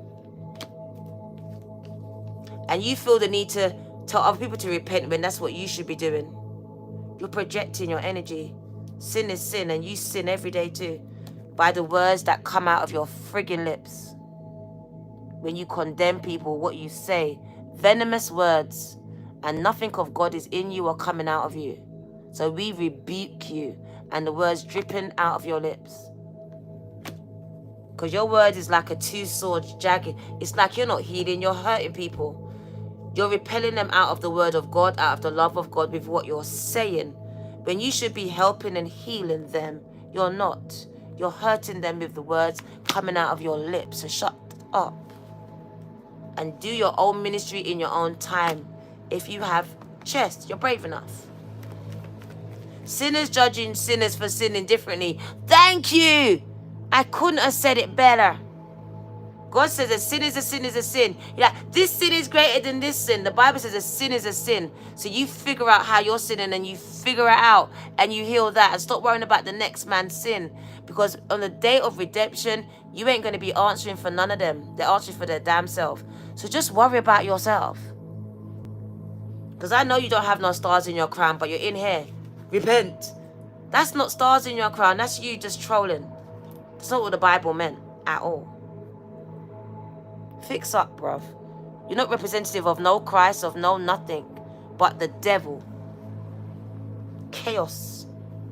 And you feel the need to tell other people to repent when that's what you should be doing. You're projecting your energy. Sin is sin, and you sin every day too. By the words that come out of your friggin' lips. When you condemn people, what you say, venomous words, and nothing of God is in you or coming out of you. So we rebuke you, and the words dripping out of your lips. Because your word is like a two-sword jagged. It's like you're not healing, you're hurting people. You're repelling them out of the word of God, out of the love of God with what you're saying. When you should be helping and healing them, you're not. You're hurting them with the words coming out of your lips. So shut up. And do your own ministry in your own time. If you have chest, you're brave enough. Sinners judging sinners for sinning differently. Thank you. I couldn't have said it better. God says a sin is a sin is a sin. You're like, this sin is greater than this sin. The Bible says a sin is a sin. So you figure out how you're sinning and you figure it out and you heal that and stop worrying about the next man's sin. Because on the day of redemption, you ain't going to be answering for none of them. They're answering for their damn self. So just worry about yourself. Because I know you don't have no stars in your crown, but you're in here. Repent. That's not stars in your crown. That's you just trolling. That's not what the Bible meant at all. Fix up, bruv. You're not representative of no Christ, of no nothing, but the devil. Chaos,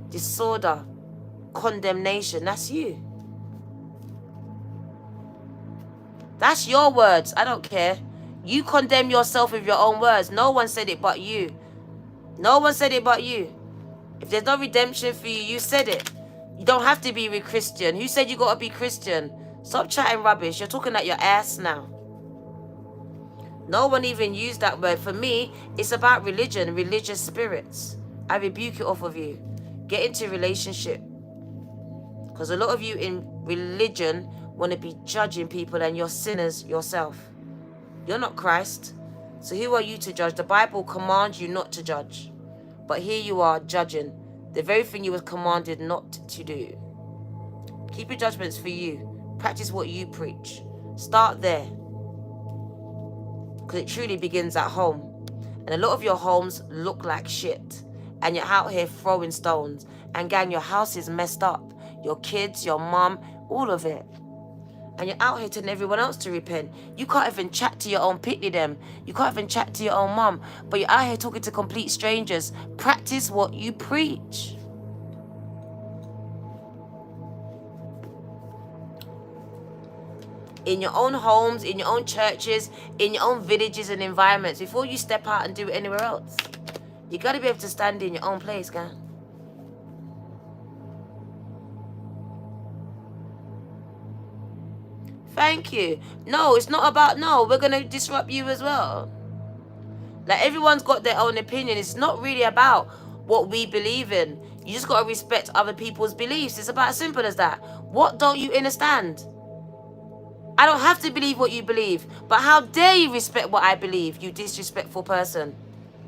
disorder, condemnation. That's you. That's your words. I don't care. You condemn yourself with your own words. No one said it but you. No one said it but you. If there's no redemption for you, you said it. You don't have to be a Christian. Who said you got to be Christian? Stop chatting rubbish. You're talking at your ass now. No one even used that word. For me, it's about religion, religious spirits. I rebuke it off of you. Get into relationship. Because a lot of you in religion want to be judging people, and you're sinners yourself. You're not Christ. So who are you to judge? The Bible commands you not to judge. But here you are judging the very thing you were commanded not to do. Keep your judgments for you. Practice what you preach. Start there. Because it truly begins at home. And a lot of your homes look like shit. And you're out here throwing stones. And gang, your house is messed up. Your kids, your mom, all of it. And you're out here telling everyone else to repent. You can't even chat to your own pitney them. You can't even chat to your own mum. But you're out here talking to complete strangers. Practice what you preach. In your own homes, in your own churches, in your own villages and environments. Before you step out and do it anywhere else. You got to be able to stand in your own place, guy. Thank you. No, it's not about, no, we're going to disrupt you as well. Like, everyone's got their own opinion. It's not really about what we believe in. You just got to respect other people's beliefs. It's about as simple as that. What don't you understand? I don't have to believe what you believe. But how dare you respect what I believe, you disrespectful person.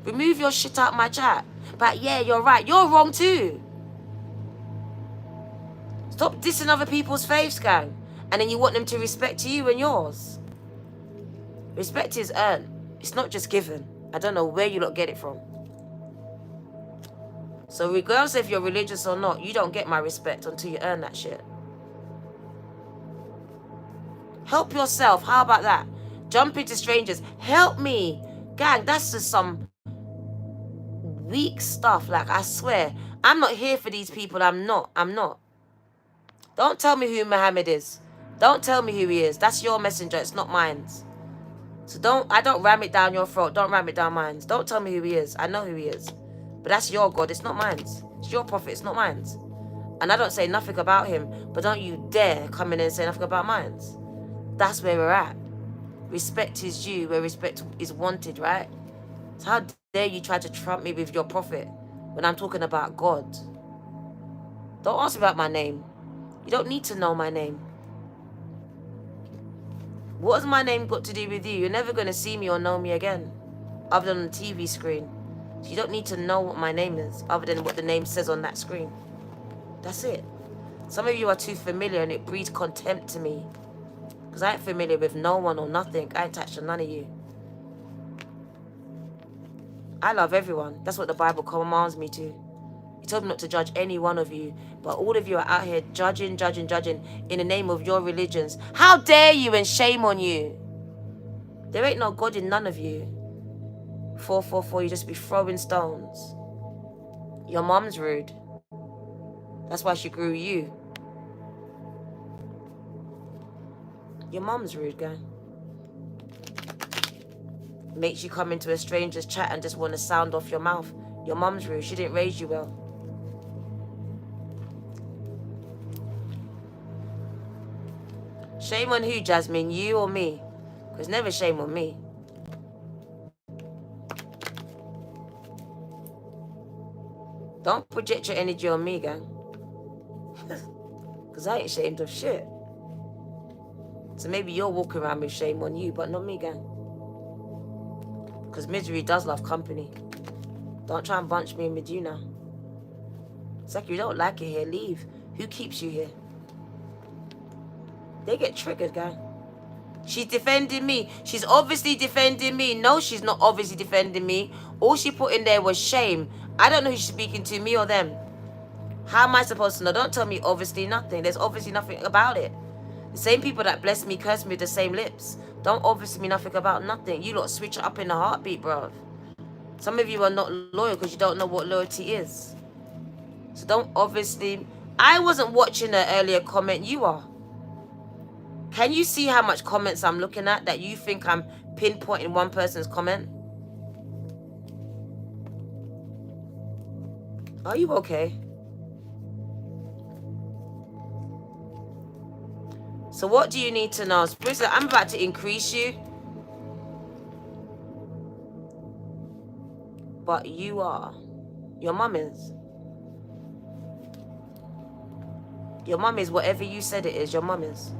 Remove your shit out my chat. But yeah, you're right. You're wrong too. Stop dissing other people's faiths, gang. And then you want them to respect you and yours. Respect is earned. It's not just given. I don't know where you lot get it from. So regardless if you're religious or not, you don't get my respect until you earn that shit. Help yourself. How about that? Jump into strangers. Help me. Gang, that's just some weak stuff. Like, I swear. I'm not here for these people. I'm not. Don't tell me who Muhammad is. Don't tell me who he is. That's your messenger. It's not mine. So I don't ram it down your throat. Don't ram it down mine. Don't tell me who he is. I know who he is. But that's your God. It's not mine. It's your prophet. It's not mine. And I don't say nothing about him. But don't you dare come in and say nothing about mine. That's where we're at. Respect is due where respect is wanted, right? So how dare you try to trump me with your prophet when I'm talking about God? Don't ask about my name. You don't need to know my name. What has my name got to do with you? You're never going to see me or know me again, other than on the TV screen. So you don't need to know what my name is, other than what the name says on that screen. That's it. Some of you are too familiar and it breeds contempt to me. Because I ain't familiar with no one or nothing. I ain't attached to none of you. I love everyone. That's what the Bible commands me to. He told me not to judge any one of you. But all of you are out here judging in the name of your religions. How dare you, and shame on you. There ain't no God in none of you. 444, you just be throwing stones. Your mom's rude. That's why she grew you. Your mom's rude, guy. Makes you come into a stranger's chat and just want to sound off your mouth. Your mom's rude. She didn't raise you well. Shame on who, Jasmine? You or me? Because never shame on me. Don't project your energy on me, gang. Because I ain't ashamed of shit. So maybe you're walking around with shame on you, but not me, gang. Because misery does love company. Don't try and bunch me in with you now. It's like you don't like it here, leave. Who keeps you here? They get triggered, gang. She's defending me. She's obviously defending me. No, she's not obviously defending me. All she put in there was shame. I don't know who she's speaking to, me or them. How am I supposed to know? Don't tell me obviously nothing. There's obviously nothing about it. The same people that bless me curse me with the same lips. Don't obviously me nothing about nothing. You lot switch it up in a heartbeat, bro. Some of you are not loyal because you don't know what loyalty is. So don't obviously... I wasn't watching an earlier comment. You are. Can you see how much comments I'm looking at that you think I'm pinpointing one person's comment? Are you okay? So what do you need to know? Spirit said, I'm about to increase you. But you are. Your mum is. Your mum is whatever you said it is. Your mum is.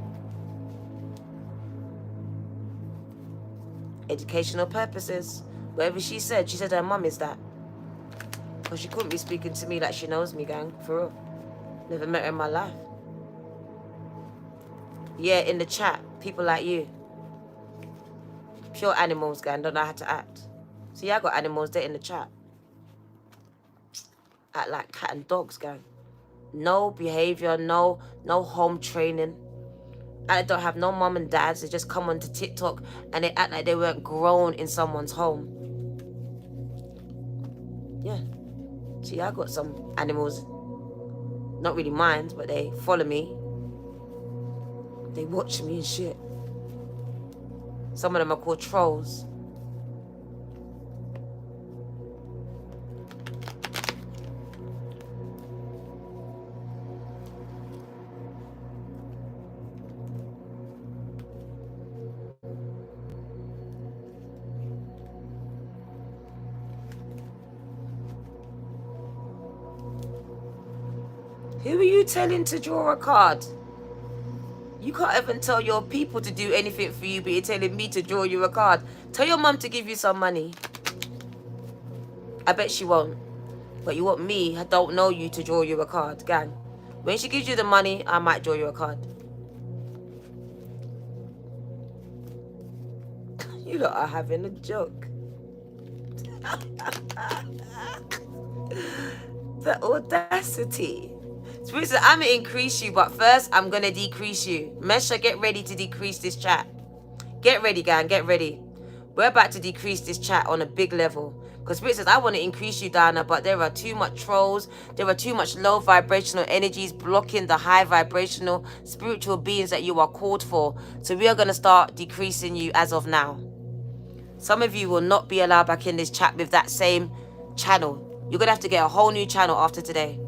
Educational purposes. Whatever she said her mum is that. Because she couldn't be speaking to me like she knows me, gang. For real. Never met her in my life. Yeah, in the chat, people like you. Pure animals, gang, don't know how to act. See, I got animals there in the chat. Act like cat and dogs, gang. No behavior, no home training. I don't have no mom and dads. They just come onto TikTok and they act like they weren't grown in someone's home. Yeah. See, I got some animals. Not really mine, but they follow me. They watch me and shit. Some of them are called trolls. Who are you telling to draw a card? You can't even tell your people to do anything for you, but you're telling me to draw you a card. Tell your mum to give you some money. I bet she won't. But you want me, I don't know you, to draw you a card, gang. When she gives you the money, I might draw you a card. You lot are having a joke. The audacity. Spirit said, I'm going to increase you, but first I'm going to decrease you. Mesha, get ready to decrease this chat. Get ready, gang, get ready. We're about to decrease this chat on a big level. Because Spirit says, I want to increase you, Dana, but there are too much trolls. There are too much low vibrational energies blocking the high vibrational spiritual beings that you are called for. So we are going to start decreasing you as of now. Some of you will not be allowed back in this chat with that same channel. You're going to have to get a whole new channel after today.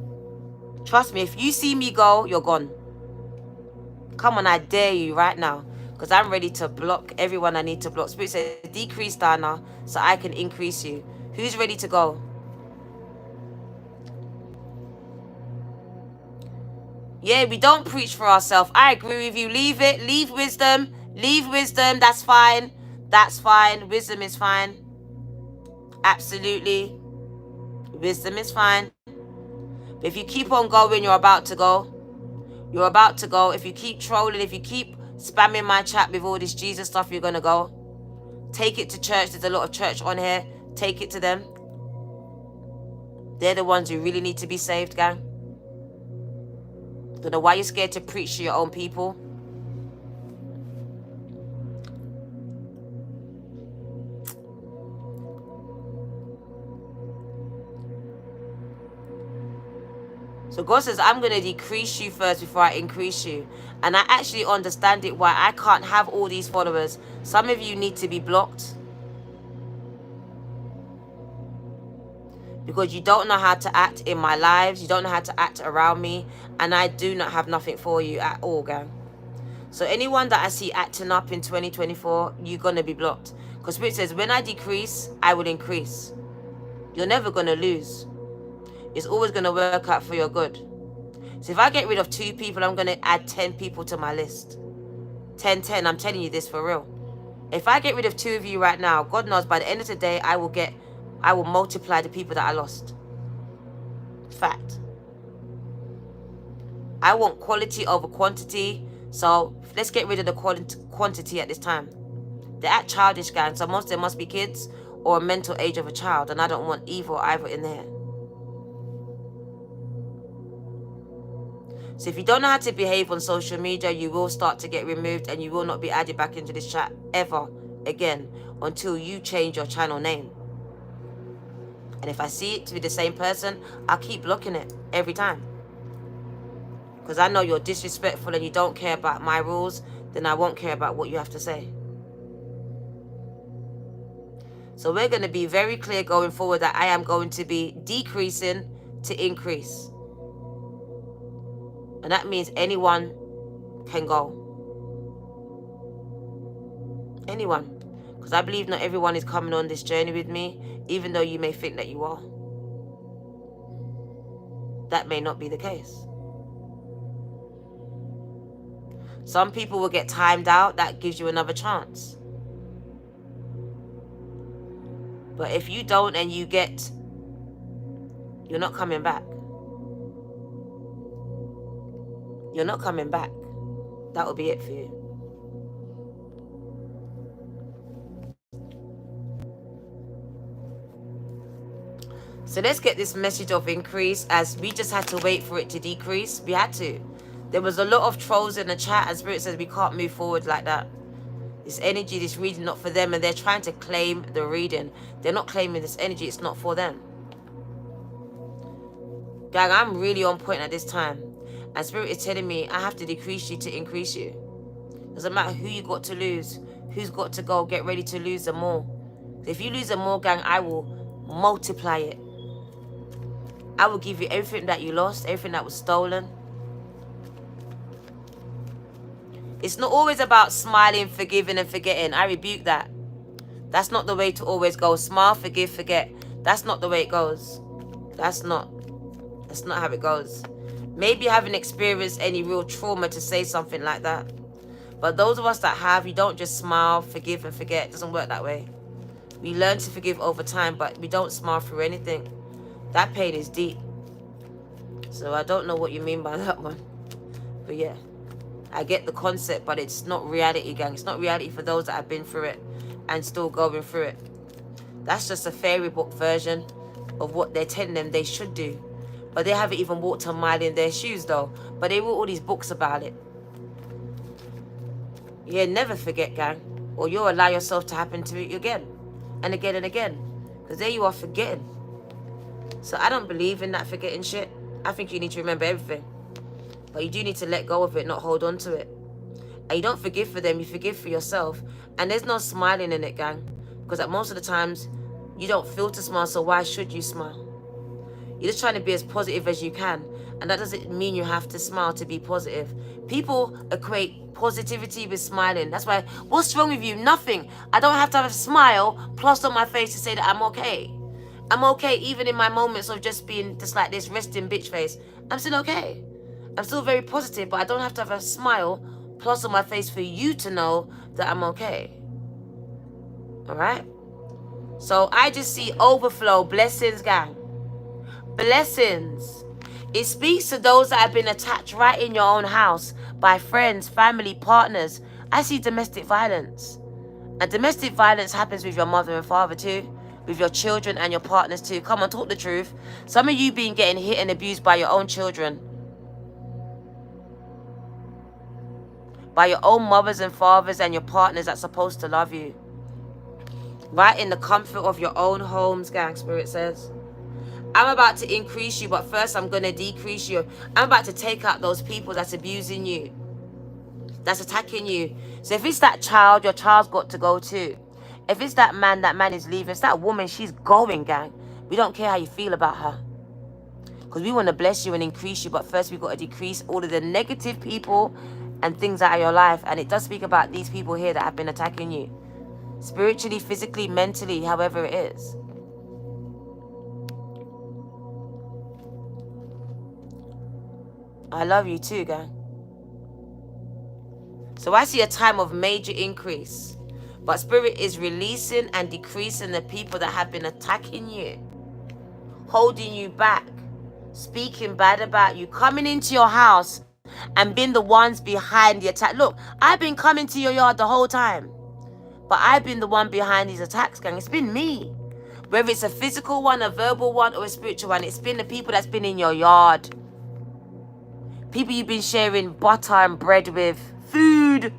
Trust me, if you see me go, you're gone. Come on, I dare you right now. Because I'm ready to block everyone I need to block. Spirit says, decrease Dana so I can increase you. Who's ready to go? Yeah, we don't preach for ourselves. I agree with you. Leave it. Leave wisdom. Leave wisdom. That's fine. That's fine. Wisdom is fine. Absolutely. Wisdom is fine. But if you keep on going, you're about to go. You're about to go. If you keep trolling, if you keep spamming my chat with all this Jesus stuff, you're going to go. Take it to church. There's a lot of church on here. Take it to them. They're the ones who really need to be saved, gang. Don't know why you're scared to preach to your own people. So God says, I'm going to decrease you first before I increase you. And I actually understand it why I can't have all these followers. Some of you need to be blocked. Because you don't know how to act in my lives. You don't know how to act around me. And I do not have nothing for you at all, gang. So anyone that I see acting up in 2024, you're going to be blocked. Because Spirit says, when I decrease, I will increase. You're never going to lose. It's always going to work out for your good. So if I get rid of 2 people, I'm going to add 10 people to my list. 10, 10. I'm telling you this for real. If I get rid of 2 of you right now, God knows by the end of the day, I will multiply the people that I lost. Fact. I want quality over quantity. So let's get rid of the quantity at this time. They're at childish, gang. So most of them must be kids or a mental age of a child. And I don't want either or either in there. So if you don't know how to behave on social media, you will start to get removed and you will not be added back into this chat ever again until you change your channel name. And if I see it to be the same person, I'll keep blocking it every time. Because I know you're disrespectful and you don't care about my rules, then I won't care about what you have to say. So we're going to be very clear going forward that I am going to be decreasing to increase. And that means anyone can go. Anyone. Because I believe not everyone is coming on this journey with me, even though you may think that you are. That may not be the case. Some people will get timed out. That gives you another chance. But if you don't and you get, you're not coming back. You're not coming back. That will be it for you. So let's get this message of increase, as we just had to wait for it to decrease. We had to. There was a lot of trolls in the chat, and Spirit says we can't move forward like that. This energy, this reading, not for them, and they're trying to claim the reading. They're not claiming this energy. It's not for them. Gang, I'm really on point at this time. And Spirit is telling me I have to decrease you to increase you. Doesn't matter who you got to lose, who's got to go. Get ready to lose them more. If you lose them more, gang, I will multiply it. I will give you everything that you lost, everything that was stolen. It's not always about smiling, forgiving, and forgetting. I rebuke that. That's not the way to always go. Smile, forgive, forget. That's not the way it goes. That's not how it goes. Maybe you haven't experienced any real trauma to say something like that. But those of us that have, you don't just smile, forgive, and forget. It doesn't work that way. We learn to forgive over time, but we don't smile through anything. That pain is deep. So I don't know what you mean by that one. But yeah, I get the concept, but it's not reality, gang. It's not reality for those that have been through it and still going through it. That's just a fairy book version of what they're telling them they should do. But they haven't even walked a mile in their shoes, though. But they wrote all these books about it. Yeah, never forget, gang. Or you'll allow yourself to happen to it again. And again and again. Because there you are forgetting. So I don't believe in that forgetting shit. I think you need to remember everything. But you do need to let go of it, not hold on to it. And you don't forgive for them, you forgive for yourself. And there's no smiling in it, gang. Because at most of the times, you don't feel to smile, so why should you smile? You're just trying to be as positive as you can. And that doesn't mean you have to smile to be positive. People equate positivity with smiling. That's why, what's wrong with you? Nothing. I don't have to have a smile plus on my face to say that I'm okay. I'm okay even in my moments of just being just like this resting bitch face. I'm still okay. I'm still very positive, but I don't have to have a smile plus on my face for you to know that I'm okay. All right? So I just see overflow, blessings, gang. Blessings. It speaks to those that have been attacked right in your own house by friends, family, partners. I see domestic violence. And domestic violence happens with your mother and father too, with your children and your partners too. Come on, talk the truth. Some of you been getting hit and abused by your own children. By your own mothers and fathers and your partners that's supposed to love you. Right in the comfort of your own homes, gang, Spirit says. I'm about to increase you, but first I'm going to decrease you. I'm about to take out those people that's abusing you, that's attacking you. So if it's that child, your child's got to go too. If it's that man is leaving. If it's that woman, she's going, gang. We don't care how you feel about her. Because we want to bless you and increase you, but first we've got to decrease all of the negative people and things out of your life. And it does speak about these people here that have been attacking you. Spiritually, physically, mentally, however it is. I love you too, gang. So I see a time of major increase. But Spirit is releasing and decreasing the people that have been attacking you. Holding you back. Speaking bad about you. Coming into your house and being the ones behind the attack. Look, I've been coming to your yard the whole time. But I've been the one behind these attacks, gang. It's been me. Whether it's a physical one, a verbal one, or a spiritual one, it's been the people that's been in your yard. People you've been sharing butter and bread with. Food.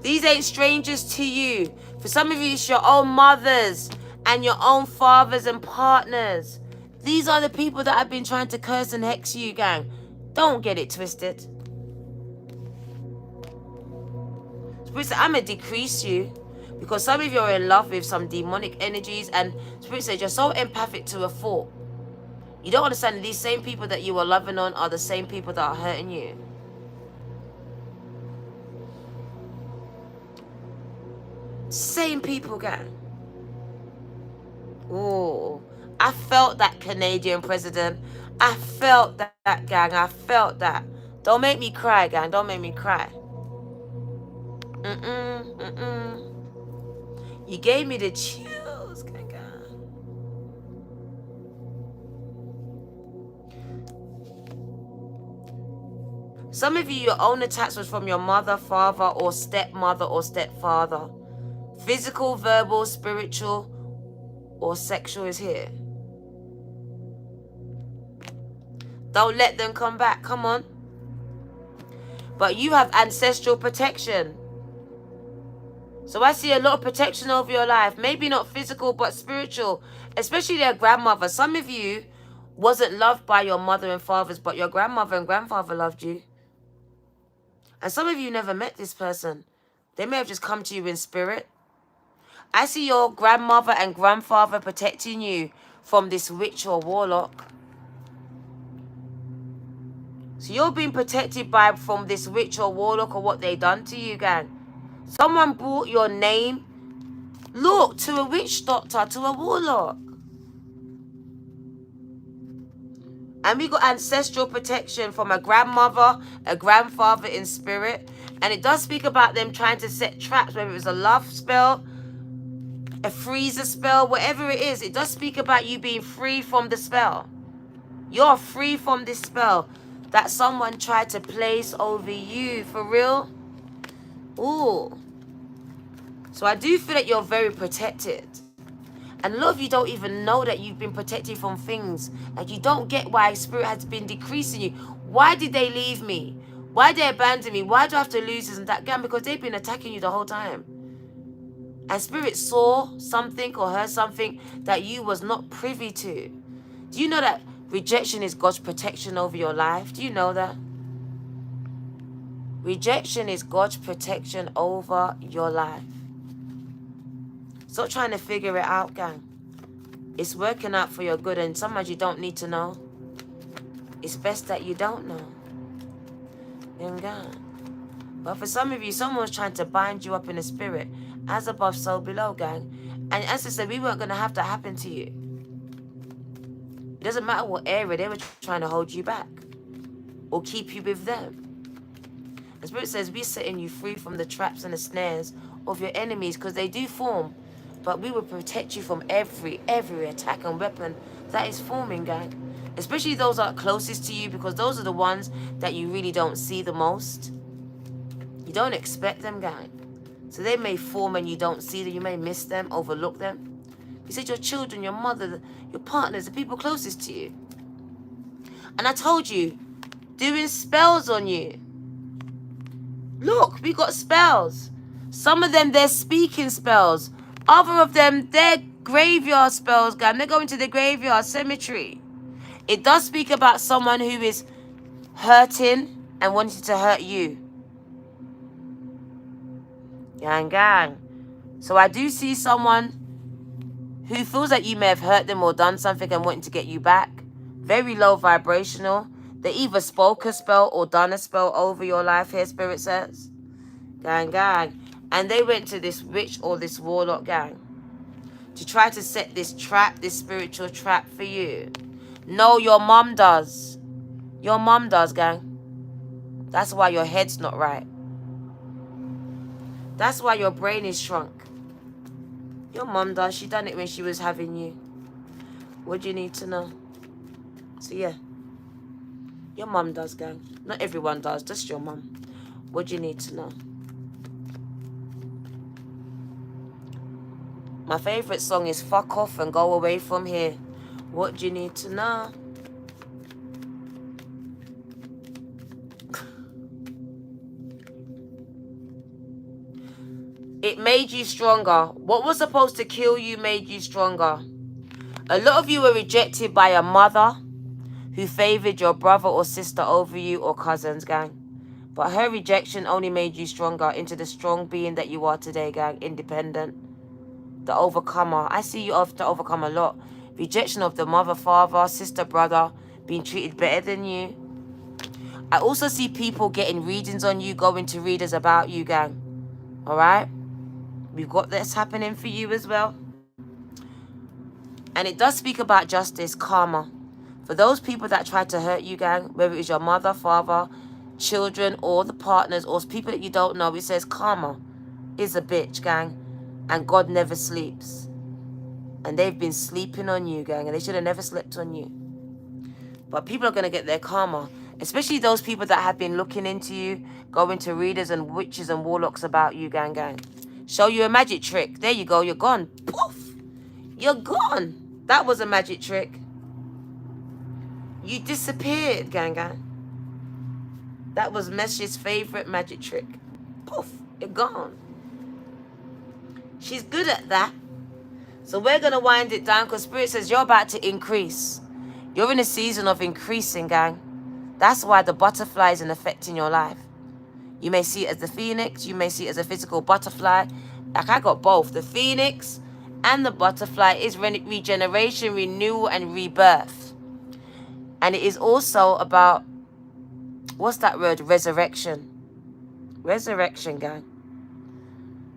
These ain't strangers to you. For some of you, it's your own mothers and your own fathers and partners. These are the people that have been trying to curse and hex you, gang. Don't get it twisted. Spirit said, I'm going to decrease you because some of you are in love with some demonic energies, and Spirit said you're so empathic to a fault. You don't understand these same people that you were loving on are the same people that are hurting you. Same people, gang. Oh, I felt that Canadian president. I felt that, gang. I felt that. Don't make me cry, gang. Don't make me cry. You gave me the chills, gang. Some of you, your own attacks was from your mother, father, or stepmother or stepfather. Physical, verbal, spiritual, or sexual is here. Don't let them come back. Come on. But you have ancestral protection. So I see a lot of protection over your life. Maybe not physical, but spiritual. Especially their grandmother. Some of you wasn't loved by your mother and fathers, but your grandmother and grandfather loved you. And some of you never met this person. They may have just come to you in spirit. I see your grandmother and grandfather protecting you from this witch or warlock. So you're being protected from this witch or warlock or what they done to you, gang. Someone brought your name, look, to a witch doctor, to a warlock. And we got ancestral protection from a grandmother, a grandfather in spirit. And it does speak about them trying to set traps, whether it was a love spell, a freezer spell, whatever it is. It does speak about you being free from the spell. You're free from this spell that someone tried to place over you. For real? Ooh. So I do feel that you're very protected. And a lot of you don't even know that you've been protected from things. Like, you don't get why spirit has been decreasing you. Why did they leave me? Why did they abandon me? Why do I have to lose this and that? Again, because they've been attacking you the whole time. And spirit saw something or heard something that you was not privy to. Do you know that rejection is God's protection over your life? Do you know that? Rejection is God's protection over your life. Stop trying to figure it out, gang. It's working out for your good, and sometimes you don't need to know. It's best that you don't know. But for some of you, someone's trying to bind you up in the spirit. As above, so below, gang. And as I said, we weren't going to have that happen to you. It doesn't matter what area, they were trying to hold you back or keep you with them. The Spirit says we're setting you free from the traps and the snares of your enemies, because they do form. But we will protect you from every attack and weapon that is forming, gang. Especially those that are closest to you, because those are the ones that you really don't see the most. You don't expect them, gang. So they may form and you don't see them. You may miss them, overlook them. You said your children, your mother, your partners, the people closest to you. And I told you, doing spells on you. Look, we got spells. Some of them, they're speaking spells. Other of them, they're graveyard spells, guys. They're going to the graveyard cemetery. It does speak about someone who is hurting and wanting to hurt you. Gang. So I do see someone who feels like you may have hurt them or done something and wanting to get you back. Very low vibrational. They either spoke a spell or done a spell over your life here, Spirit says. Gang. And they went to this witch or this warlock, gang, to try to set this trap, this spiritual trap for you. No, your mom does. Your mom does, gang. That's why your head's not right. That's why your brain is shrunk. Your mom does. She done it when she was having you. What do you need to know? So yeah. Your mom does, gang. Not everyone does. Just your mom. What do you need to know? My favorite song is Fuck Off and Go Away From Here. What do you need to know? It made you stronger. What was supposed to kill you made you stronger. A lot of you were rejected by a mother who favored your brother or sister over you, or cousins, gang. But her rejection only made you stronger into the strong being that you are today, gang. Independent. The overcomer. I see you have to overcome a lot. Rejection of the mother, father, sister, brother being treated better than you. I also see people getting readings on you, going to readers about you, gang. Alright? We've got this happening for you as well. And it does speak about justice, karma. For those people that tried to hurt you, gang, whether it's your mother, father, children, or the partners, or people that you don't know, it says karma is a bitch, gang. And God never sleeps. And they've been sleeping on you, gang, and they should have never slept on you. But people are going to get their karma. Especially those people that have been looking into you, going to readers and witches and warlocks about you, gang, gang. Show you a magic trick. There you go. You're gone. Poof. You're gone. That was a magic trick. You disappeared, gang, gang. That was Mesh's favorite magic trick. Poof. You're gone. She's good at that. So we're going to wind it down because Spirit says you're about to increase. You're in a season of increasing, gang. That's why the butterfly isn't affecting your life. You may see it as the phoenix. You may see it as a physical butterfly. Like I got both. The phoenix and the butterfly is regeneration, renewal, and rebirth. And it is also about, what's that word? Resurrection. Resurrection, gang.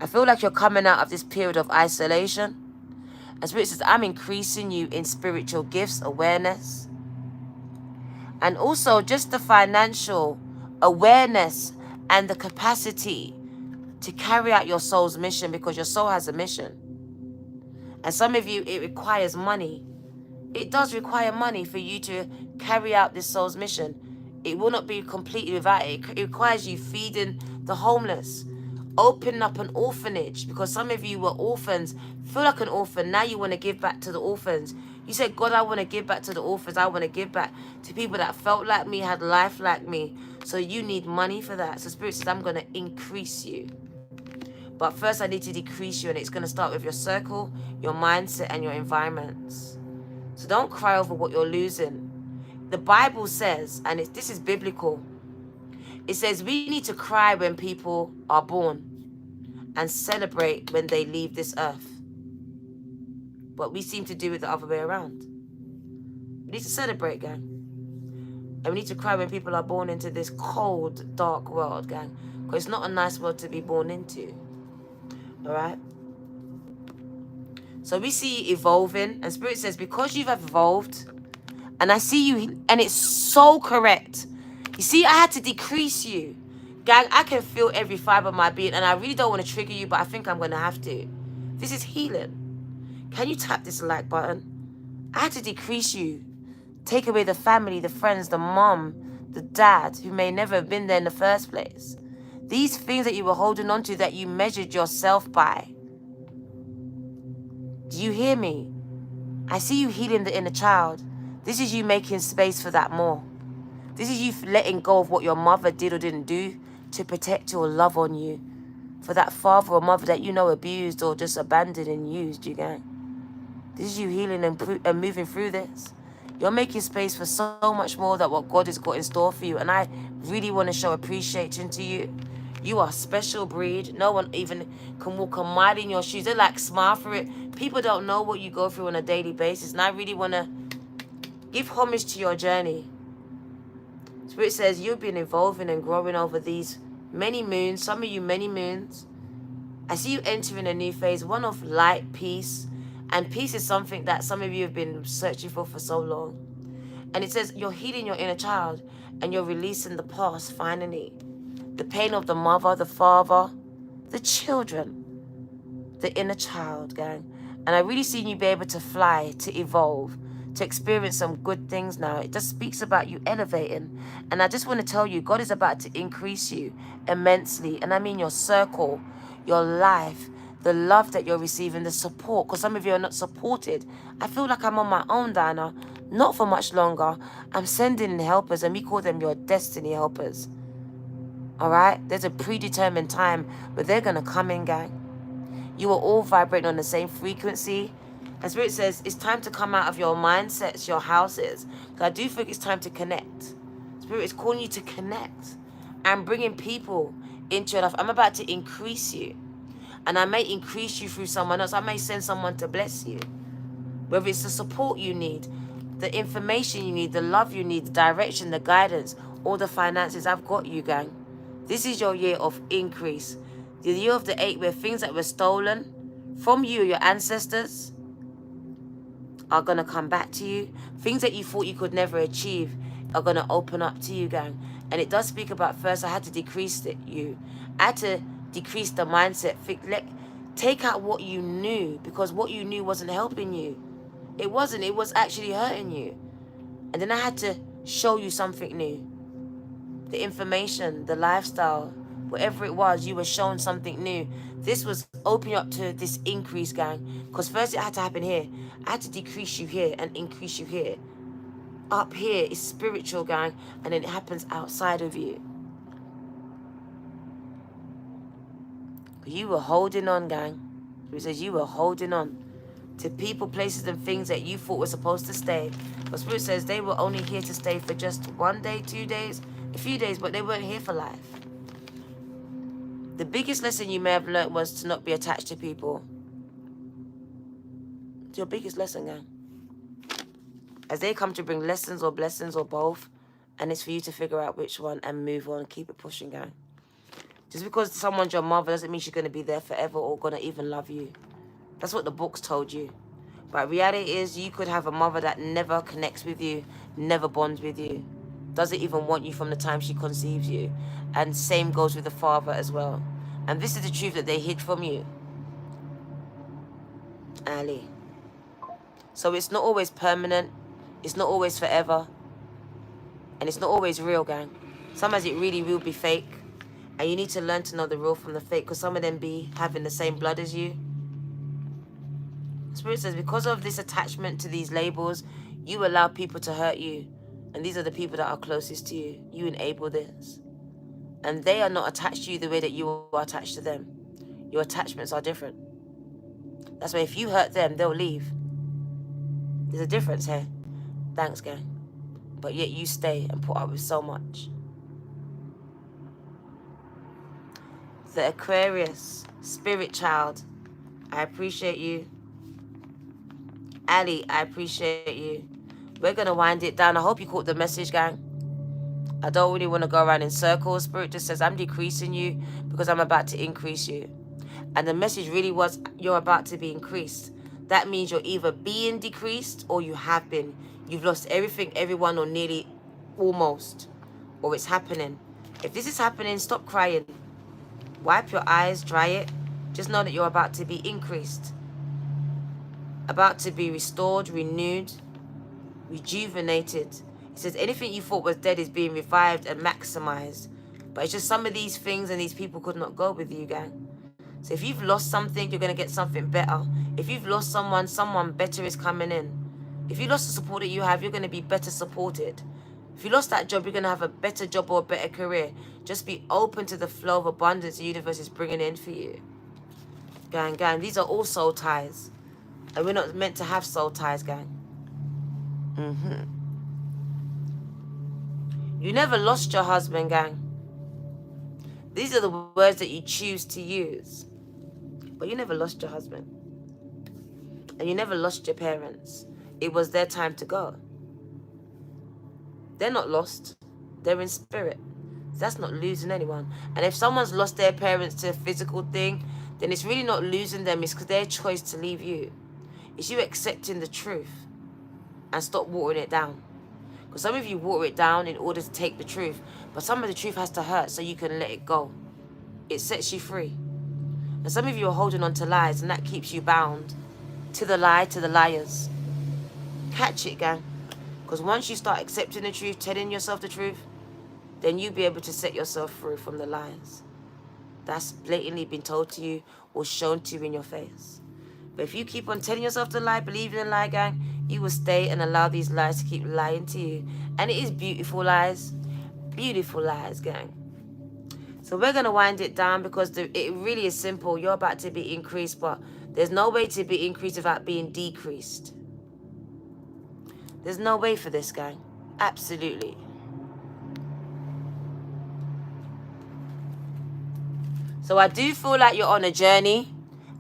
I feel like you're coming out of this period of isolation. And Spirit says, I'm increasing you in spiritual gifts, awareness. And also just the financial awareness and the capacity to carry out your soul's mission, because your soul has a mission. And some of you, it requires money. It does require money for you to carry out this soul's mission. It will not be completely without it. It requires you feeding the homeless, opening up an orphanage, because some of you were orphans, feel like an orphan. Now you want to give back to the orphans. You said, God, I want to give back to the orphans. I want to give back to people that felt like me, had life like me. So you need money for that. So Spirit says, I'm going to increase you. But first I need to decrease you, and it's going to start with your circle, your mindset, and your environments. So don't cry over what you're losing. The Bible says, and this is biblical, it says we need to cry when people are born and celebrate when they leave this earth. But we seem to do it the other way around. We need to celebrate, gang. And we need to cry when people are born into this cold, dark world, gang. Because it's not a nice world to be born into. Alright? So we see you evolving. And Spirit says, because you've evolved, and I see you, and it's so correct. You see, I had to decrease you. Gang, I can feel every fiber of my being, and I really don't want to trigger you, but I think I'm going to have to. This is healing. Can you tap this like button? I had to decrease you. Take away the family, the friends, the mom, the dad, who may never have been there in the first place. These things that you were holding on to, that you measured yourself by. Do you hear me? I see you healing the inner child. This is you making space for that more. This is you letting go of what your mother did or didn't do to protect your love on you. For that father or mother that you know abused or just abandoned and used, you gang. This is you healing and moving through this. You're making space for so much more that what God has got in store for you. And I really want to show appreciation to you. You are a special breed. No one even can walk a mile in your shoes. They like smile for it. People don't know what you go through on a daily basis. And I really want to give homage to your journey. Spirit says you've been evolving and growing over these many moons. Some of you many moons. I see you entering a new phase. One of light, peace. And peace is something that some of you have been searching for so long. And it says you're healing your inner child. And you're releasing the past finally. The pain of the mother, the father, the children. The inner child, gang. And I really seen you be able to fly, to evolve, to experience some good things now. It just speaks about you elevating. And I just want to tell you, God is about to increase you immensely. And I mean your circle, your life, the love that you're receiving, the support. Because some of you are not supported. I feel like I'm on my own, Diana. Not for much longer. I'm sending in helpers, and we call them your destiny helpers. All right? There's a predetermined time, but they're going to come in, gang. You are all vibrating on the same frequency. And Spirit says it's time to come out of your mindsets, your houses. So I do think it's time to connect. Spirit is calling you to connect and bringing people into your life. I'm about to increase you. And I may increase you through someone else. I may send someone to bless you. Whether it's the support you need, the information you need, the love you need, the direction, the guidance, all the finances. I've got you, gang. This is your year of increase. The year of the 8, where things that were stolen from you, your ancestors, are going to come back to you. Things that you thought you could never achieve are going to open up to you, gang. And it does speak about, first, I had to decrease you. I had to decrease the mindset. Take out what you knew, because what you knew wasn't helping you. It wasn't. It was actually hurting you. And then I had to show you something new. The information, the lifestyle, whatever it was, you were shown something new. This was opening up to this increase, gang. Because first it had to happen here. I had to decrease you here and increase you here. Up here is spiritual, gang. And then it happens outside of you. You were holding on, gang. It says you were holding on to people, places, and things that you thought were supposed to stay. But Spirit says they were only here to stay for just 1 day, 2 days, a few days, but they weren't here for life. The biggest lesson you may have learned was to not be attached to people. It's your biggest lesson, gang. As they come to bring lessons or blessings or both, and it's for you to figure out which one and move on and keep it pushing, gang. Just because someone's your mother doesn't mean she's going to be there forever or going to even love you. That's what the books told you. But reality is you could have a mother that never connects with you, never bonds with you, doesn't even want you from the time she conceives you. And same goes with the father as well. And this is the truth that they hid from you. Ali. So it's not always permanent. It's not always forever. And it's not always real, gang. Sometimes it really will be fake. And you need to learn to know the real from the fake, because some of them be having the same blood as you. Spirit says, because of this attachment to these labels, you allow people to hurt you. And these are the people that are closest to you. You enable this. And they are not attached to you the way that you are attached to them. Your attachments are different. That's why if you hurt them, they'll leave. There's a difference here. Thanks, gang. But yet you stay and put up with so much. The Aquarius, spirit child, I appreciate you. Ali, I appreciate you. We're going to wind it down. I hope you caught the message, gang. I don't really want to go around in circles. Spirit just says, I'm decreasing you because I'm about to increase you. And the message really was, you're about to be increased. That means you're either being decreased or you have been. You've lost everything, everyone, or nearly almost. Or it's happening. If this is happening, stop crying. Wipe your eyes, dry it. Just know that you're about to be increased. About to be restored, renewed, rejuvenated. It says anything you thought was dead is being revived and maximized. But it's just some of these things and these people could not go with you, gang. So if you've lost something, you're going to get something better. If you've lost someone, someone better is coming in. If you lost the support that you have, you're going to be better supported. If you lost that job, you're going to have a better job or a better career. Just be open to the flow of abundance the universe is bringing in for you. Gang, gang. These are all soul ties. And we're not meant to have soul ties, gang. You never lost your husband, gang. These are the words that you choose to use. But you never lost your husband. And you never lost your parents. It was their time to go. They're not lost. They're in spirit. That's not losing anyone. And if someone's lost their parents to a physical thing, then it's really not losing them. It's because their choice to leave you. It's you accepting the truth and stop watering it down. Because some of you water it down in order to take the truth. But some of the truth has to hurt so you can let it go. It sets you free. And some of you are holding on to lies, and that keeps you bound to the lie, to the liars. Catch it, gang. Because once you start accepting the truth, telling yourself the truth, then you'll be able to set yourself free from the lies. That's blatantly been told to you or shown to you in your face. But if you keep on telling yourself the lie, believing in the lie, gang, you will stay and allow these lies to keep lying to you. And it is beautiful lies. Beautiful lies, gang. So we're going to wind it down because it really is simple. You're about to be increased, but there's no way to be increased without being decreased. There's no way for this, gang. Absolutely. So I do feel like you're on a journey.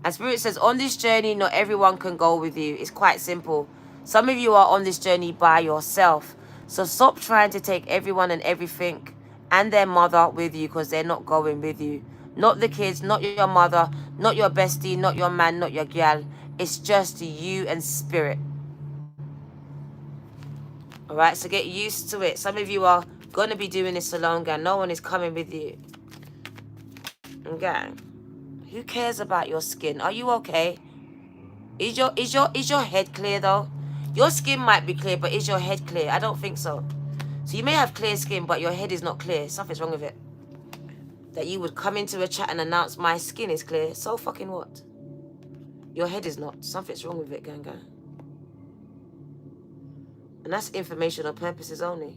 And Spirit says, on this journey, not everyone can go with you. It's quite simple. Some of you are on this journey by yourself. So stop trying to take everyone and everything and their mother with you because they're not going with you. Not the kids, not your mother, not your bestie, not your man, not your gal. It's just you and spirit. Alright, so get used to it. Some of you are going to be doing this alone, gang. No one is coming with you. Gang. Who cares about your skin? Are you okay? Is your head clear though? Your skin might be clear, but is your head clear? I don't think so. So you may have clear skin, but your head is not clear. Something's wrong with it. That you would come into a chat and announce my skin is clear. So fucking what? Your head is not. Something's wrong with it, gang. And that's informational purposes only.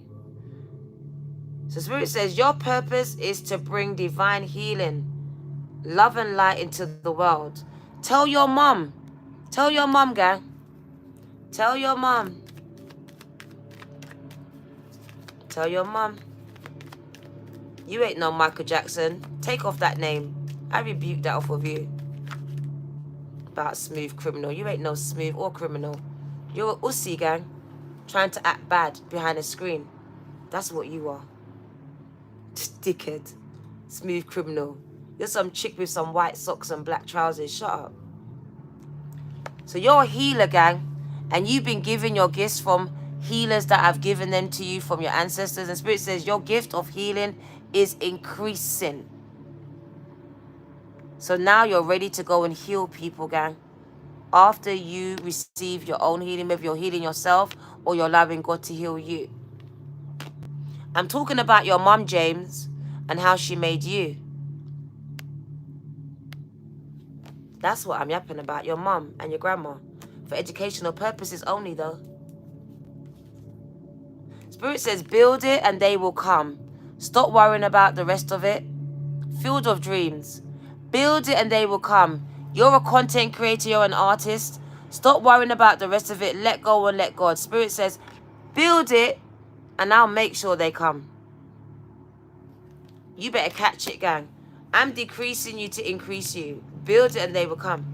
So Spirit says your purpose is to bring divine healing, love and light into the world. Tell your mum. Tell your mum, gang. Tell your mum. Tell your mum. You ain't no Michael Jackson. Take off that name. I rebuke that off of you. About smooth criminal. You ain't no smooth or criminal. You're a ussy, gang. Trying to act bad behind a screen. That's what you are. Dickhead. Smooth criminal. You're some chick with some white socks and black trousers. Shut up. So you're a healer, gang. And you've been given your gifts from healers that have given them to you from your ancestors. And Spirit says your gift of healing is increasing. So now you're ready to go and heal people, gang. After you receive your own healing, maybe you're healing yourself or you're allowing God to heal you. I'm talking about your mom, James, and how she made you. That's what I'm yapping about, your mom and your grandma. For educational purposes only, though. Spirit says, build it and they will come. Stop worrying about the rest of it. Field of dreams. Build it and they will come. You're a content creator, you're an artist. Stop worrying about the rest of it. Let go and let God. Spirit says, build it and I'll make sure they come. You better catch it, gang. I'm decreasing you to increase you. Build it and they will come.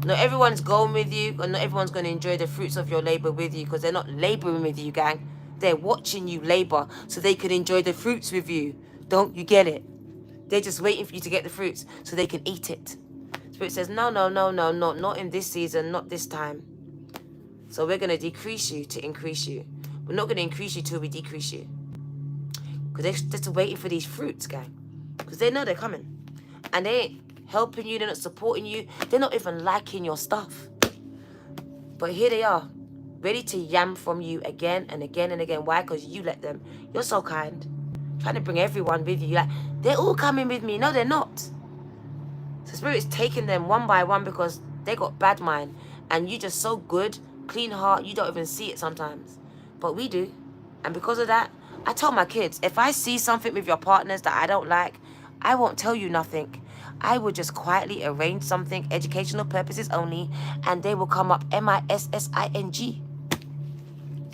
Not everyone's going with you, and not everyone's going to enjoy the fruits of your labor with you, because they're not laboring with you, gang. They're watching you labor so they can enjoy the fruits with you. Don't you get it? They're just waiting for you to get the fruits so they can eat it. Spirit says, no, not in this season, not this time. So we're going to decrease you to increase you. We're not going to increase you till we decrease you. Because they're just waiting for these fruits, gang. Because they know they're coming. And they ain't helping you, they're not supporting you. They're not even liking your stuff. But here they are, ready to yam from you again and again and again. Why? Because you let them. You're so kind. Trying to bring everyone with you. Like, they're all coming with me. No, they're not. So Spirit's taking them one by one because they got bad mind. And you just so good, clean heart, you don't even see it sometimes. But we do. And because of that, I tell my kids, if I see something with your partners that I don't like, I won't tell you nothing. I will just quietly arrange something, educational purposes only, and they will come up MISSING.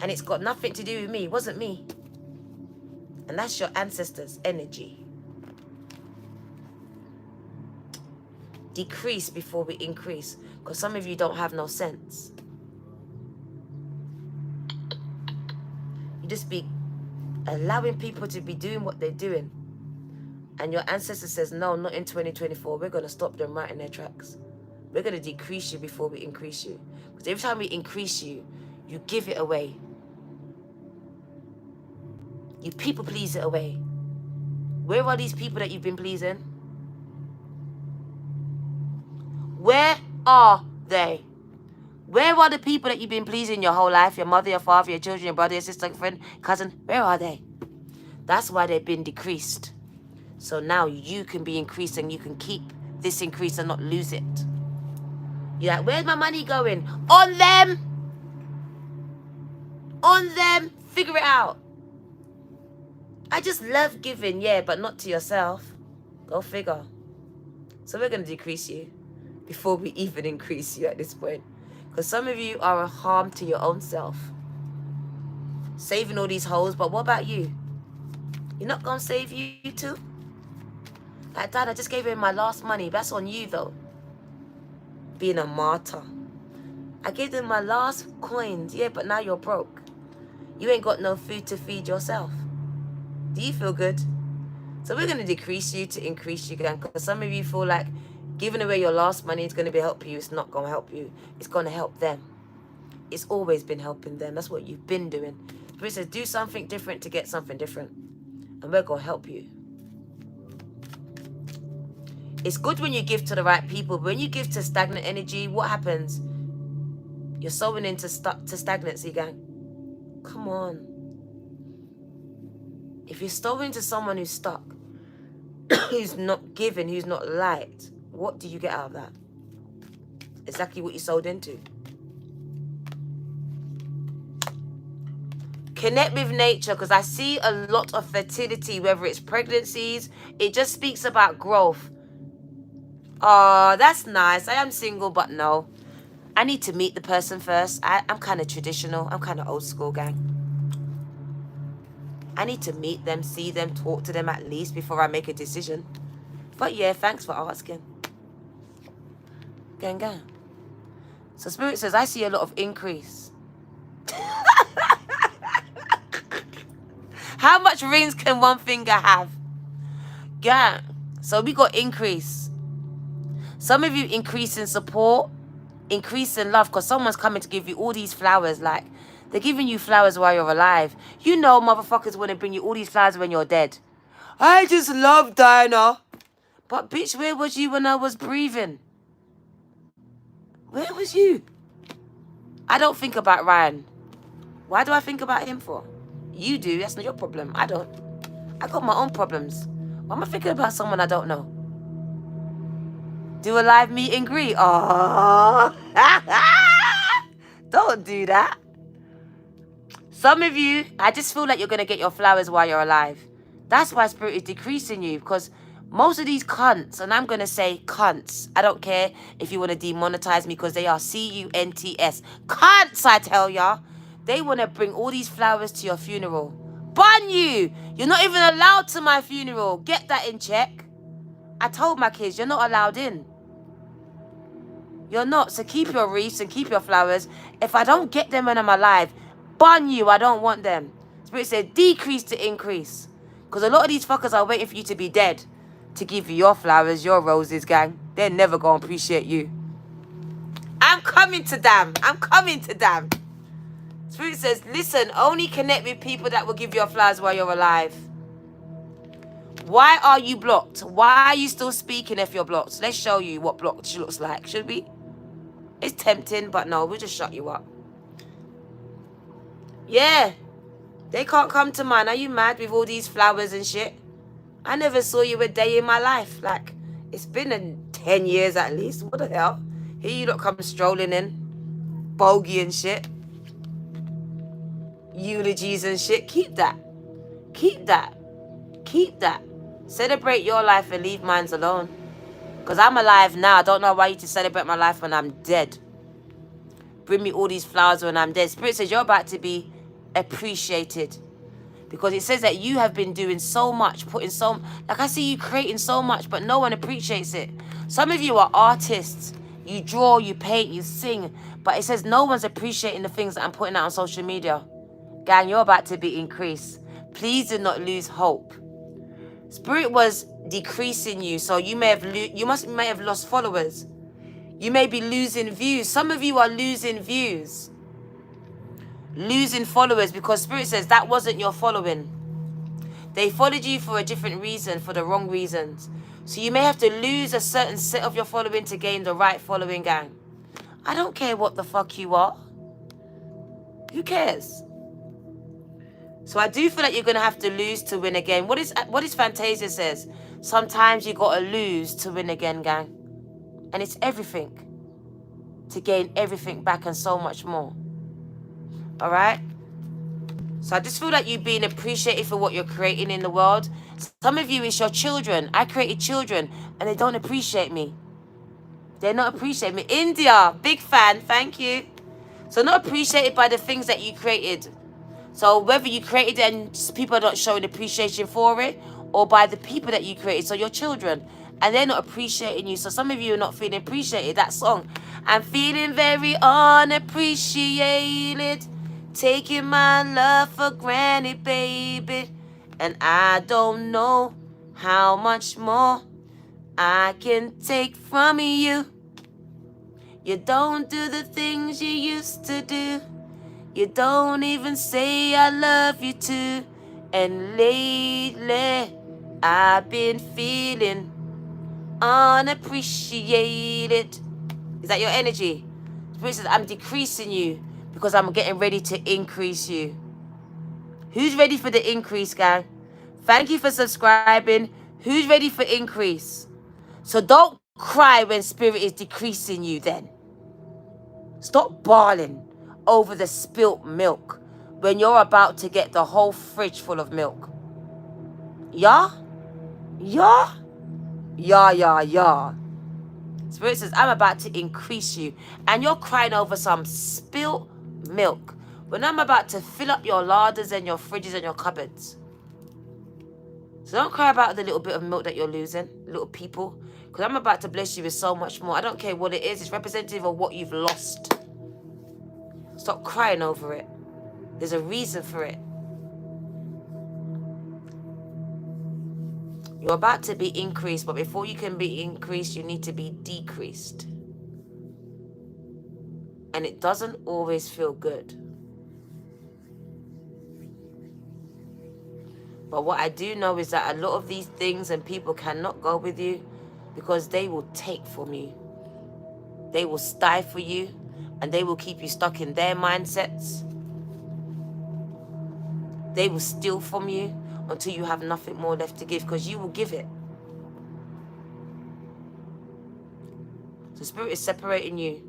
And it's got nothing to do with me. It wasn't me. And that's your ancestors' energy. Decrease before we increase. Because some of you don't have no sense. You just be allowing people to be doing what they're doing. And your ancestor says, no, not in 2024. We're going to stop them right in their tracks. We're going to decrease you before we increase you. Because every time we increase you, you give it away. You people please it away. Where are these people that you've been pleasing? Where are they? Where are the people that you've been pleasing your whole life? Your mother, your father, your children, your brother, your sister, friend, cousin. Where are they? That's why they've been decreased. So now you can be increased and you can keep this increase and not lose it. You're like, where's my money going? On them! On them! Figure it out. I just love giving, yeah, but not to yourself. Go figure. So we're going to decrease you before we even increase you at this point. Because some of you are a harm to your own self. Saving all these hoes, but what about you? You're not going to save you too? Like, Dad, I just gave him my last money. That's on you, though. Being a martyr. I gave them my last coins. Yeah, but now you're broke. You ain't got no food to feed yourself. Do you feel good? So we're going to decrease you to increase you again. Because some of you feel like giving away your last money is going to help you. It's not going to help you. It's going to help them. It's always been helping them. That's what you've been doing. Spirit says, do something different to get something different. And we're going to help you. It's good when you give to the right people. But when you give to stagnant energy, what happens? You're sowing into stagnancy, gang. Come on. If you're sowing to someone who's stuck, who's not giving, who's not light, what do you get out of that? Exactly what you sold into. Connect with nature, because I see a lot of fertility, whether it's pregnancies. It just speaks about growth. Oh, that's nice. I am single, but no. I need to meet the person first. I'm kind of traditional. I'm kind of old school, gang. I need to meet them, see them, talk to them at least before I make a decision. But yeah, thanks for asking. Gang, gang. So Spirit says, I see a lot of increase. How much rings can one finger have? Gang. So we got increase. Some of you increase in support, increase in love, because someone's coming to give you all these flowers. Like, they're giving you flowers while you're alive. You know motherfuckers want to bring you all these flowers when you're dead. I just love Diana. But bitch, where was you when I was breathing? Where was you? I don't think about Ryan. Why do I think about him for? You do. That's not your problem. I don't. I got my own problems. Why am I thinking about someone I don't know? Do a live meet and greet. Oh, don't do that. Some of you, I just feel like you're going to get your flowers while you're alive. That's why Spirit is decreasing you, because most of these cunts, and I'm going to say cunts. I don't care if you want to demonetize me, because they are C-U-N-T-S. Cunts, I tell y'all. They want to bring all these flowers to your funeral. Ban you. You're not even allowed to my funeral. Get that in check. I told my kids, you're not allowed in. You're not. So keep your wreaths and keep your flowers. If I don't get them when I'm alive, ban you. I don't want them. Spirit said decrease to increase. Because a lot of these fuckers are waiting for you to be dead to give you your flowers, your roses, gang. They're never going to appreciate you. I'm coming to them. I'm coming to them. Spirit says, listen, only connect with people that will give you your flowers while you're alive. Why are you blocked? Why are you still speaking if you're blocked? Let's show you what blocked looks like, should we? It's tempting, but no, we'll just shut you up. Yeah. They can't come to mine. Are you mad with all these flowers and shit? I never saw you a day in my life. Like, it's been 10 years at least. What the hell? Here you lot come strolling in. Bogey and shit. Eulogies and shit. Keep that. Keep that. Keep that. Celebrate your life and leave mine alone. Because I'm alive now. I don't know why you to celebrate my life when I'm dead. Bring me all these flowers when I'm dead. Spirit says you're about to be appreciated. Because it says that you have been doing so much, putting so... Like, I see you creating so much, but no one appreciates it. Some of you are artists. You draw, you paint, you sing. But it says no one's appreciating the things that I'm putting out on social media. Gang, you're about to be increased. Please do not lose hope. Spirit was decreasing you, so you may have lost followers. You may be losing views. Some of you are losing views. Losing followers, because Spirit says that wasn't your following. They followed you for a different reason, for the wrong reasons. So you may have to lose a certain set of your following to gain the right following, gang. I don't care what the fuck you are. Who cares? So I do feel like you're going to have to lose to win again. What is Fantasia says? Sometimes you got to lose to win again, gang. And it's everything. To gain everything back and so much more. All right? So I just feel like you're being appreciated for what you're creating in the world. Some of you, it's your children. I created children and they don't appreciate me. They're not appreciating me. India, big fan. Thank you. So not appreciated by the things that you created. So whether you created it and people are not showing appreciation for it, or by the people that you created, so your children, and they're not appreciating you. So some of you are not feeling appreciated. That song, I'm feeling very unappreciated, taking my love for granted, baby, and I don't know How much more I can take from you? You don't do the things you used to do. You don't even say I love you too. And lately, I've been feeling unappreciated. Is that your energy? Spirit says, I'm decreasing you because I'm getting ready to increase you. Who's ready for the increase, gang? Thank you for subscribing. Who's ready for increase? So don't cry when spirit is decreasing you then. Stop bawling over the spilt milk when you're about to get the whole fridge full of milk. Yeah? Yeah? Yeah, yeah, yeah. Spirit says, I'm about to increase you. And you're crying over some spilt milk when I'm about to fill up your larders and your fridges and your cupboards. So don't cry about the little bit of milk that you're losing, little people. Because I'm about to bless you with so much more. I don't care what it is. It's representative of what you've lost. Stop crying over it. There's a reason for it. You're about to be increased, but before you can be increased, you need to be decreased. And it doesn't always feel good. But what I do know is that a lot of these things and people cannot go with you because they will take from you. They will stifle you and they will keep you stuck in their mindsets. They will steal from you until you have nothing more left to give because you will give it. So spirit is separating you.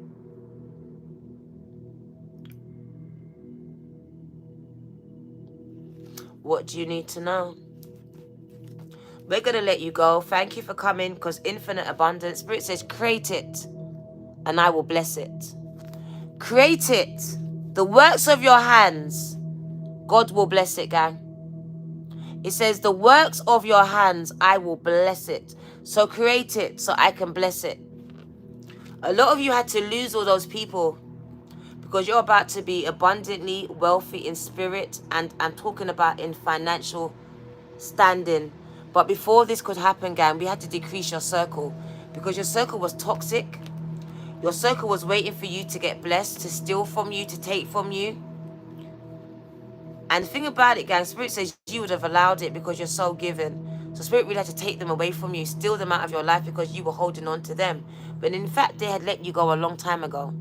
What do you need to know? We're going to let you go. Thank you for coming because infinite abundance. Spirit says, create it and I will bless it. Create it. The works of your hands, God will bless it, gang. It says, the works of your hands, I will bless it. So create it so I can bless it. A lot of you had to lose all those people because you're about to be abundantly wealthy in spirit and I'm talking about in financial standing. But before this could happen, gang, we had to decrease your circle because your circle was toxic. Your circle was waiting for you to get blessed, to steal from you, to take from you. And the thing about it, gang, Spirit says you would have allowed it because you're so given. So Spirit really had to take them away from you, steal them out of your life because you were holding on to them. But in fact, they had let you go a long time ago.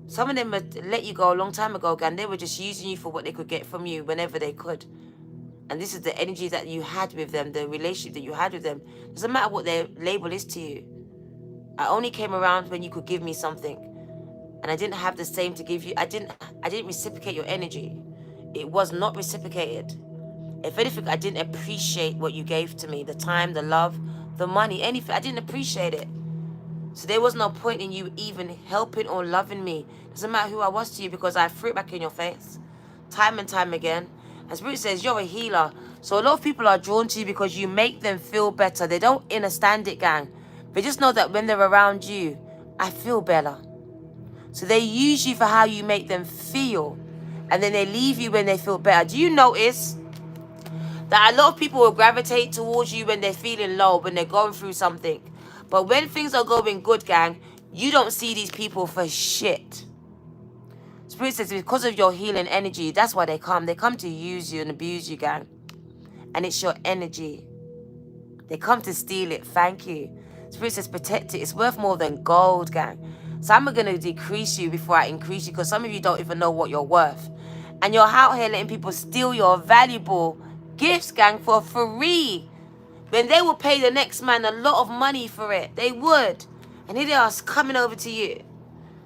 Some of them had let you go a long time ago, gang. They were just using you for what they could get from you whenever they could. And this is the energy that you had with them, the relationship that you had with them. Doesn't matter what their label is to you. I only came around when you could give me something. And I didn't have the same to give you. I didn't reciprocate your energy. It was not reciprocated. If anything, I didn't appreciate what you gave to me. The time, the love, the money, anything. I didn't appreciate it. So there was no point in you even helping or loving me. Doesn't matter who I was to you because I threw it back in your face. Time and time again. And Spirit says you're a healer. So a lot of people are drawn to you because you make them feel better. They don't understand it, gang. They just know that when they're around you, I feel better. So they use you for how you make them feel. And then they leave you when they feel better. Do you notice that a lot of people will gravitate towards you when they're feeling low, when they're going through something? But when things are going good, gang, you don't see these people for shit. Spirit says because of your healing energy, that's why they come. They come to use you and abuse you, gang. And it's your energy. They come to steal it. Thank you. Spirit says protect it. It's worth more than gold, gang. So I'm going to decrease you before I increase you because some of you don't even know what you're worth. And you're out here letting people steal your valuable gifts, gang, for free. When they will pay the next man a lot of money for it. They would. And here they are coming over to you.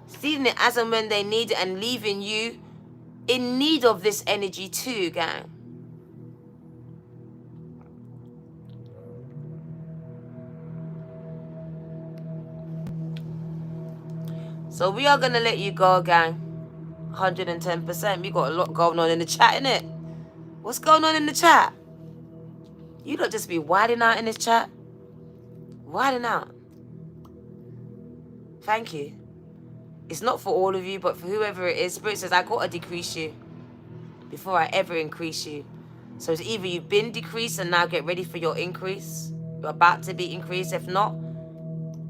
Stealing it as and when they need it and leaving you in need of this energy too, gang. So we are going to let you go, gang. 110%. We got a lot going on in the chat, innit? What's going on in the chat? You don't just be wilding out in this chat. Wilding out. Thank you. It's not for all of you, but for whoever it is. Spirit says, I got to decrease you before I ever increase you. So it's either you've been decreased and now get ready for your increase. You're about to be increased. If not,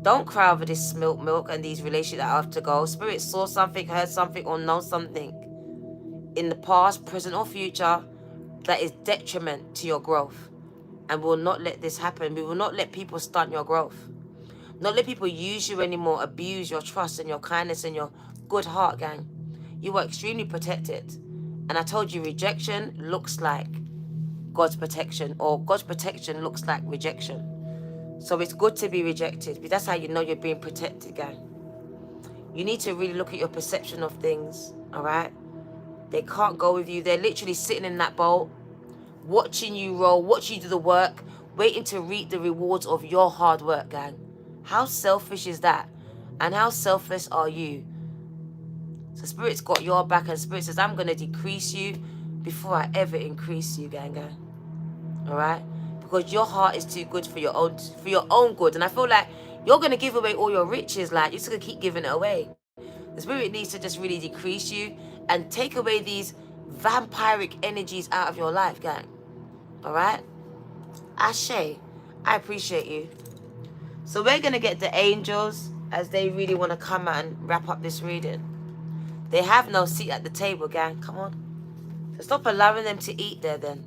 don't cry over this milk and these relationships that have to go. Spirit saw something, heard something, or know something in the past, present, or future that is detriment to your growth. And will not let this happen. We will not let people stunt your growth. Not let people use you anymore, abuse your trust and your kindness and your good heart, gang. You are extremely protected. And I told you, rejection looks like God's protection, or God's protection looks like rejection. So it's good to be rejected, but that's how you know you're being protected, gang. You need to really look at your perception of things, all right? They can't go with you. They're literally sitting in that boat, watching you roll, watching you do the work, waiting to reap the rewards of your hard work, gang. How selfish is that? And how selfish are you? So Spirit's got your back, and Spirit says, I'm going to decrease you before I ever increase you, gang. All right? Because your heart is too good for your own good. And I feel like you're going to give away all your riches. Like, you're just going to keep giving it away. The Spirit needs to just really decrease you and take away these vampiric energies out of your life, gang. All right? Ashe, I appreciate you. So we're going to get the angels as they really want to come out and wrap up this reading. They have no seat at the table, gang. Come on. So stop allowing them to eat there, then.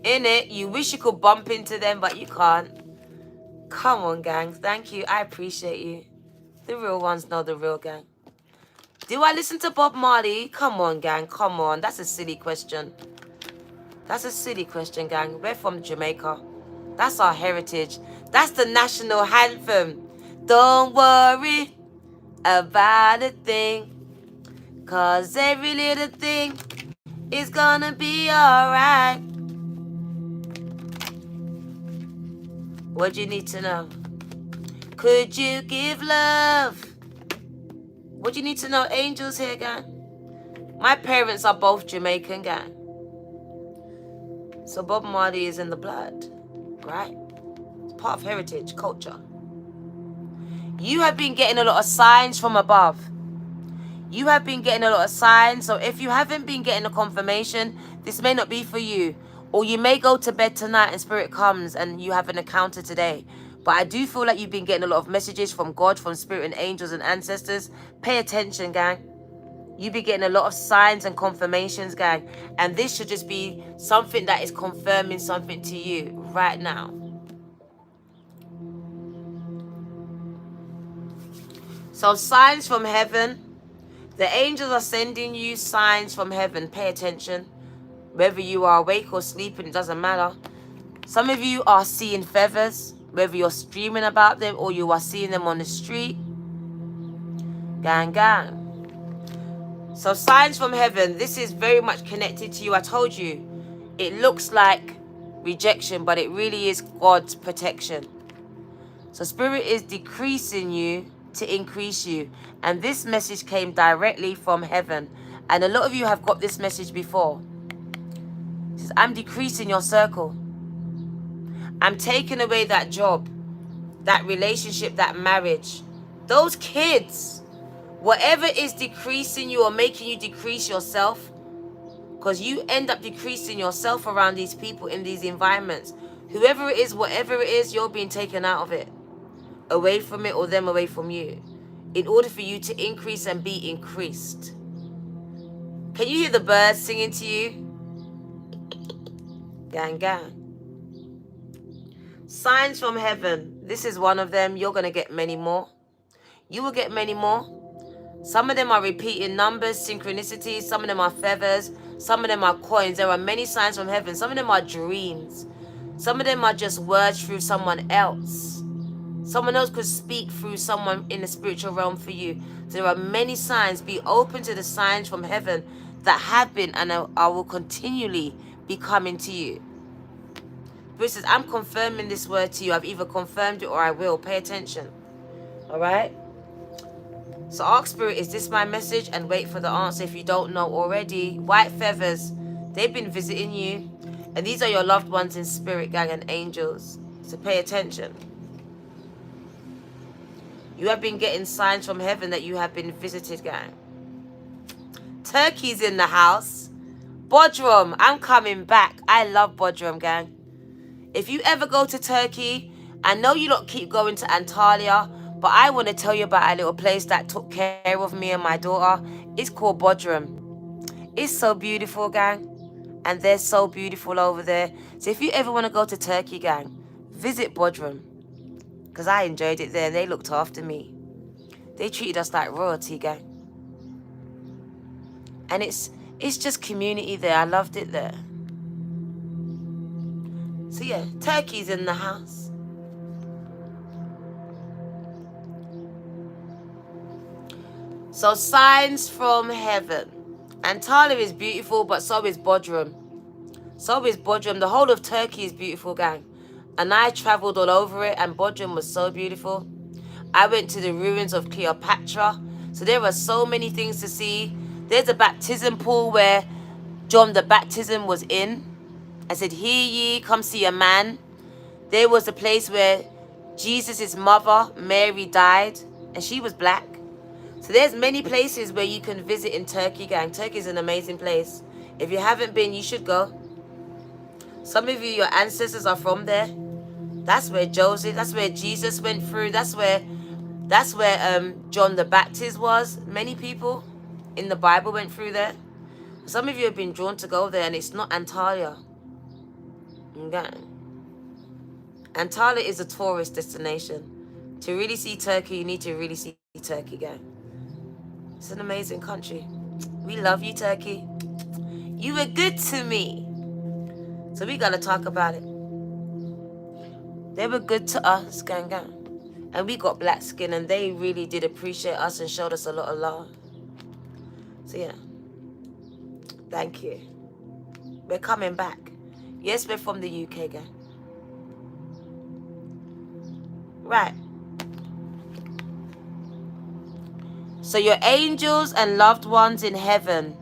In it, you wish you could bump into them, but you can't. Come on, gang. Thank you. I appreciate you. The real ones know the real, gang. Do I listen to Bob Marley? Come on, gang. Come on. That's a silly question. That's a silly question, gang. We're from Jamaica. That's our heritage. That's the national anthem. Don't worry about a thing, 'cause every little thing is gonna be alright. What do you need to know? Could you give love? What do you need to know? Angels here, gang. My parents are both Jamaican, gang. So Bob Marley is in the blood, right? It's part of heritage, culture. You have been getting a lot of signs from above. You have been getting a lot of signs. So if you haven't been getting a confirmation, this may not be for you. Or you may go to bed tonight and Spirit comes and you have an encounter today. But I do feel like you've been getting a lot of messages from God, from Spirit and angels and ancestors. Pay attention, gang. You be getting a lot of signs and confirmations, gang. And this should just be something that is confirming something to you right now. So signs from heaven. The angels are sending you signs from heaven. Pay attention. Whether you are awake or sleeping, it doesn't matter. Some of you are seeing feathers. Whether you're streaming about them or you are seeing them on the street. Gang, gang. So signs from heaven, this is very much connected to you. I told you, it looks like rejection, but it really is God's protection. So Spirit is decreasing you to increase you. And this message came directly from heaven. And a lot of you have got this message before. It says, I'm decreasing your circle. I'm taking away that job, that relationship, that marriage, those kids. Whatever is decreasing you or making you decrease yourself, because you end up decreasing yourself around these people in these environments. Whoever it is, whatever it is, you're being taken out of it, away from it, or them away from you, in order for you to increase and be increased. Can you hear the birds singing to you? Gang, gang. Signs from heaven. This is one of them. You're going to get many more. You will get many more. Some of them are repeating numbers, synchronicities. Some of them are feathers. Some of them are coins. There are many signs from heaven. Some of them are dreams. Some of them are just words through someone else. Someone else could speak through someone in the spiritual realm for you. So there are many signs. Be open to the signs from heaven that have been and I will continually be coming to you. Bruce says, I'm confirming this word to you. I've either confirmed it or I will. Pay attention. All right? So ask Spirit, is this my message? And wait for the answer if you don't know already. White feathers, they've been visiting you. And these are your loved ones in spirit, gang, and angels. So pay attention. You have been getting signs from heaven that you have been visited, gang. Turkey's in the house. Bodrum, I'm coming back. I love Bodrum, gang. If you ever go to Turkey, I know you lot keep going to Antalya, but I want to tell you about a little place that took care of me and my daughter. It's called Bodrum. It's so beautiful, gang. And they're so beautiful over there. So if you ever want to go to Turkey, gang, visit Bodrum. Because I enjoyed it there. They looked after me. They treated us like royalty, gang. And it's just community there. I loved it there. So yeah, Turkey's in the house. So signs from heaven. Antalya is beautiful, but so is Bodrum. So is Bodrum. The whole of Turkey is beautiful, gang. And I traveled all over it, and Bodrum was so beautiful. I went to the ruins of Cleopatra. So there are so many things to see. There's a baptism pool where John the Baptism was in. I said, hear ye, come see a man. There was a place where Jesus' mother, Mary, died, and she was black. So there's many places where you can visit in Turkey, gang. Turkey is an amazing place. If you haven't been, you should go. Some of you, your ancestors are from there. That's where Joseph, that's where Jesus went through. That's where John the Baptist was. Many people in the Bible went through there. Some of you have been drawn to go there, and it's not Antalya. Okay. Antalya is a tourist destination. To really see Turkey, you need to really see Turkey, gang. It's an amazing country. We love you, Turkey. You were good to me. So we gotta talk about it. They were good to us, gang. And we got black skin, and they really did appreciate us and showed us a lot of love. So yeah. Thank you. We're coming back. Yes, we're from the UK, gang. Right. So your angels and loved ones in heaven,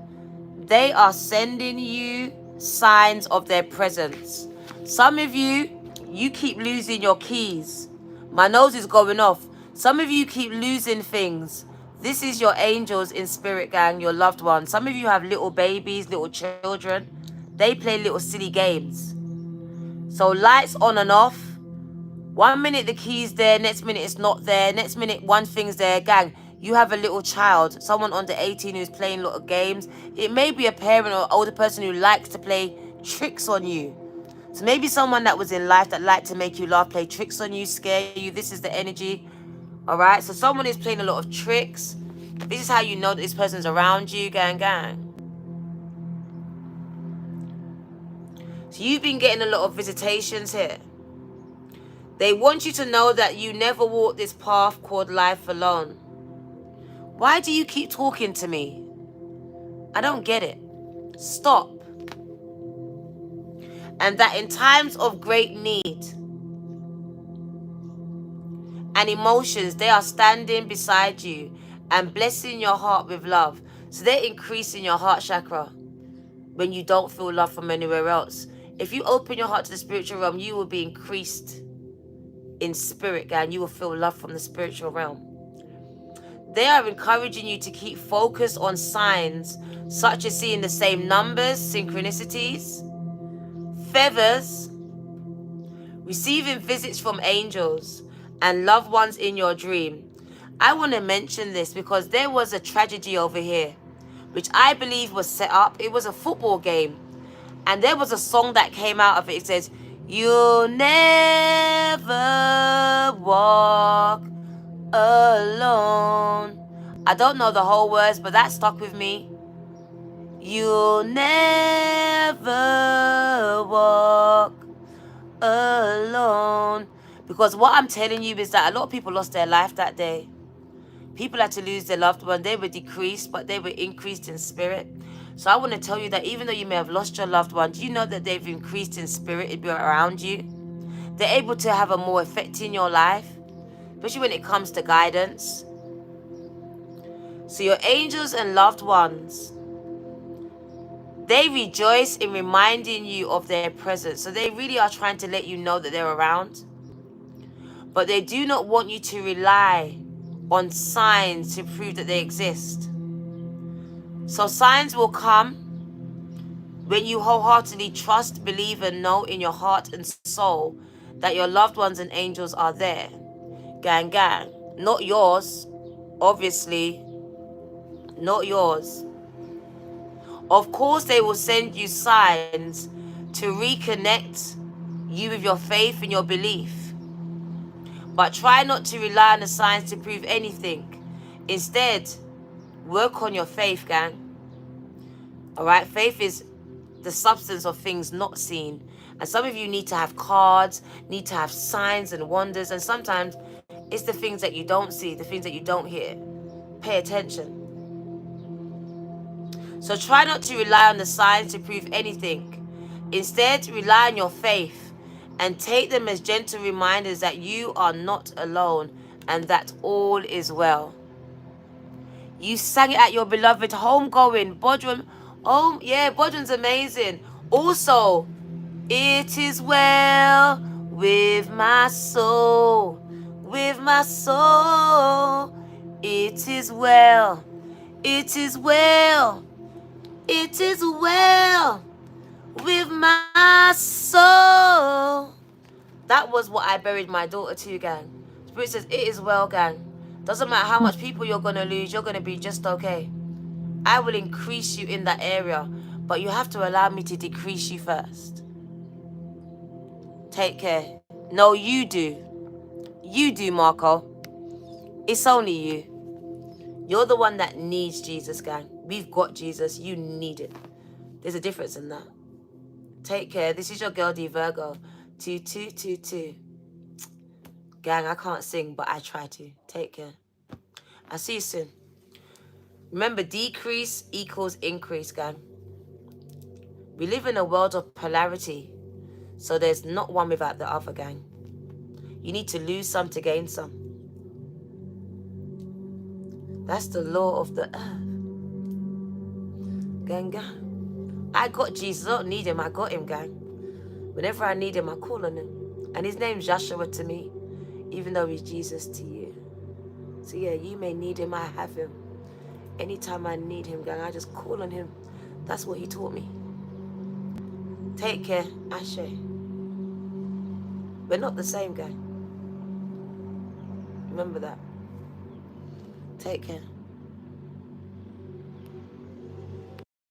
they are sending you signs of their presence. Some of you, you keep losing your keys. My nose is going off. Some of you keep losing things. This is your angels in spirit, gang, your loved ones. Some of you have little babies, little children. They play little silly games. So lights on and off. 1 minute the key's there, next minute it's not there, next minute one thing's there. Gang, you have a little child, someone under 18 who's playing a lot of games. It may be a parent or older person who likes to play tricks on you. So maybe someone that was in life that liked to make you laugh, play tricks on you, scare you. This is the energy. All right, so someone is playing a lot of tricks. This is how you know that this person's around you, gang. So you've been getting a lot of visitations here. They want you to know that you never walk this path called life alone. Why do you keep talking to me? I don't get it. Stop. And that in times of great need and emotions, they are standing beside you and blessing your heart with love. So they're increasing your heart chakra when you don't feel love from anywhere else. If you open your heart to the spiritual realm, you will be increased in spirit, and you will feel love from the spiritual realm. They are encouraging you to keep focused on signs such as seeing the same numbers, synchronicities, feathers, receiving visits from angels, and loved ones in your dream. I want to mention this because there was a tragedy over here, which I believe was set up. It was a football game, and there was a song that came out of it. It says, "You'll never walk alone." I don't know the whole words, but that stuck with me. You'll never walk alone. Because what I'm telling you is that a lot of people lost their life that day. People had to lose their loved one. They were decreased, but they were increased in spirit. So I want to tell you that even though you may have lost your loved one, do you know that they've increased in spirit around you? They're able to have a more effect in your life, especially when it comes to guidance. So your angels and loved ones, they rejoice in reminding you of their presence. So they really are trying to let you know that they're around. But they do not want you to rely on signs to prove that they exist. So signs will come when you wholeheartedly trust, believe, and know in your heart and soul that your loved ones and angels are there. Gang, gang. Not yours. Obviously, not yours. Of course, they will send you signs to reconnect you with your faith and your belief. But try not to rely on the signs to prove anything. Instead, work on your faith, gang. Alright? Faith is the substance of things not seen. And some of you need to have cards, need to have signs and wonders. And sometimes it's the things that you don't see, the things that you don't hear. Pay attention. So try not to rely on the signs to prove anything. Instead, rely on your faith and take them as gentle reminders that you are not alone and that all is well. You sang it at your beloved homegoing, Bodrum. Oh, yeah, Bodrum's amazing. Also, it is well with my soul, with my soul. It is well, it is well, it is well with my soul. That was what I buried my daughter to, gang. Spirit says, it is well, gang. Doesn't matter how much people you're going to lose, you're going to be just okay. I will increase you in that area, but you have to allow me to decrease you first. Take care. No, you do. You do, Marco. It's only you. You're the one that needs Jesus, gang. We've got Jesus. You need it. There's a difference in that. Take care. This is your girl, D Virgo. 2222. Gang, I can't sing, but I try to. Take care. I'll see you soon. Remember, decrease equals increase, gang. We live in a world of polarity, so there's not one without the other, gang. You need to lose some to gain some. That's the law of the earth. Gang, gang. I got Jesus. I don't need him. I got him, gang. Whenever I need him, I call on him. And his name's Joshua to me, even though he's Jesus to you. So yeah, you may need him. I have him. Anytime I need him, gang, I just call on him. That's what he taught me. Take care, Ashe. We're not the same, gang. Remember that. Take care.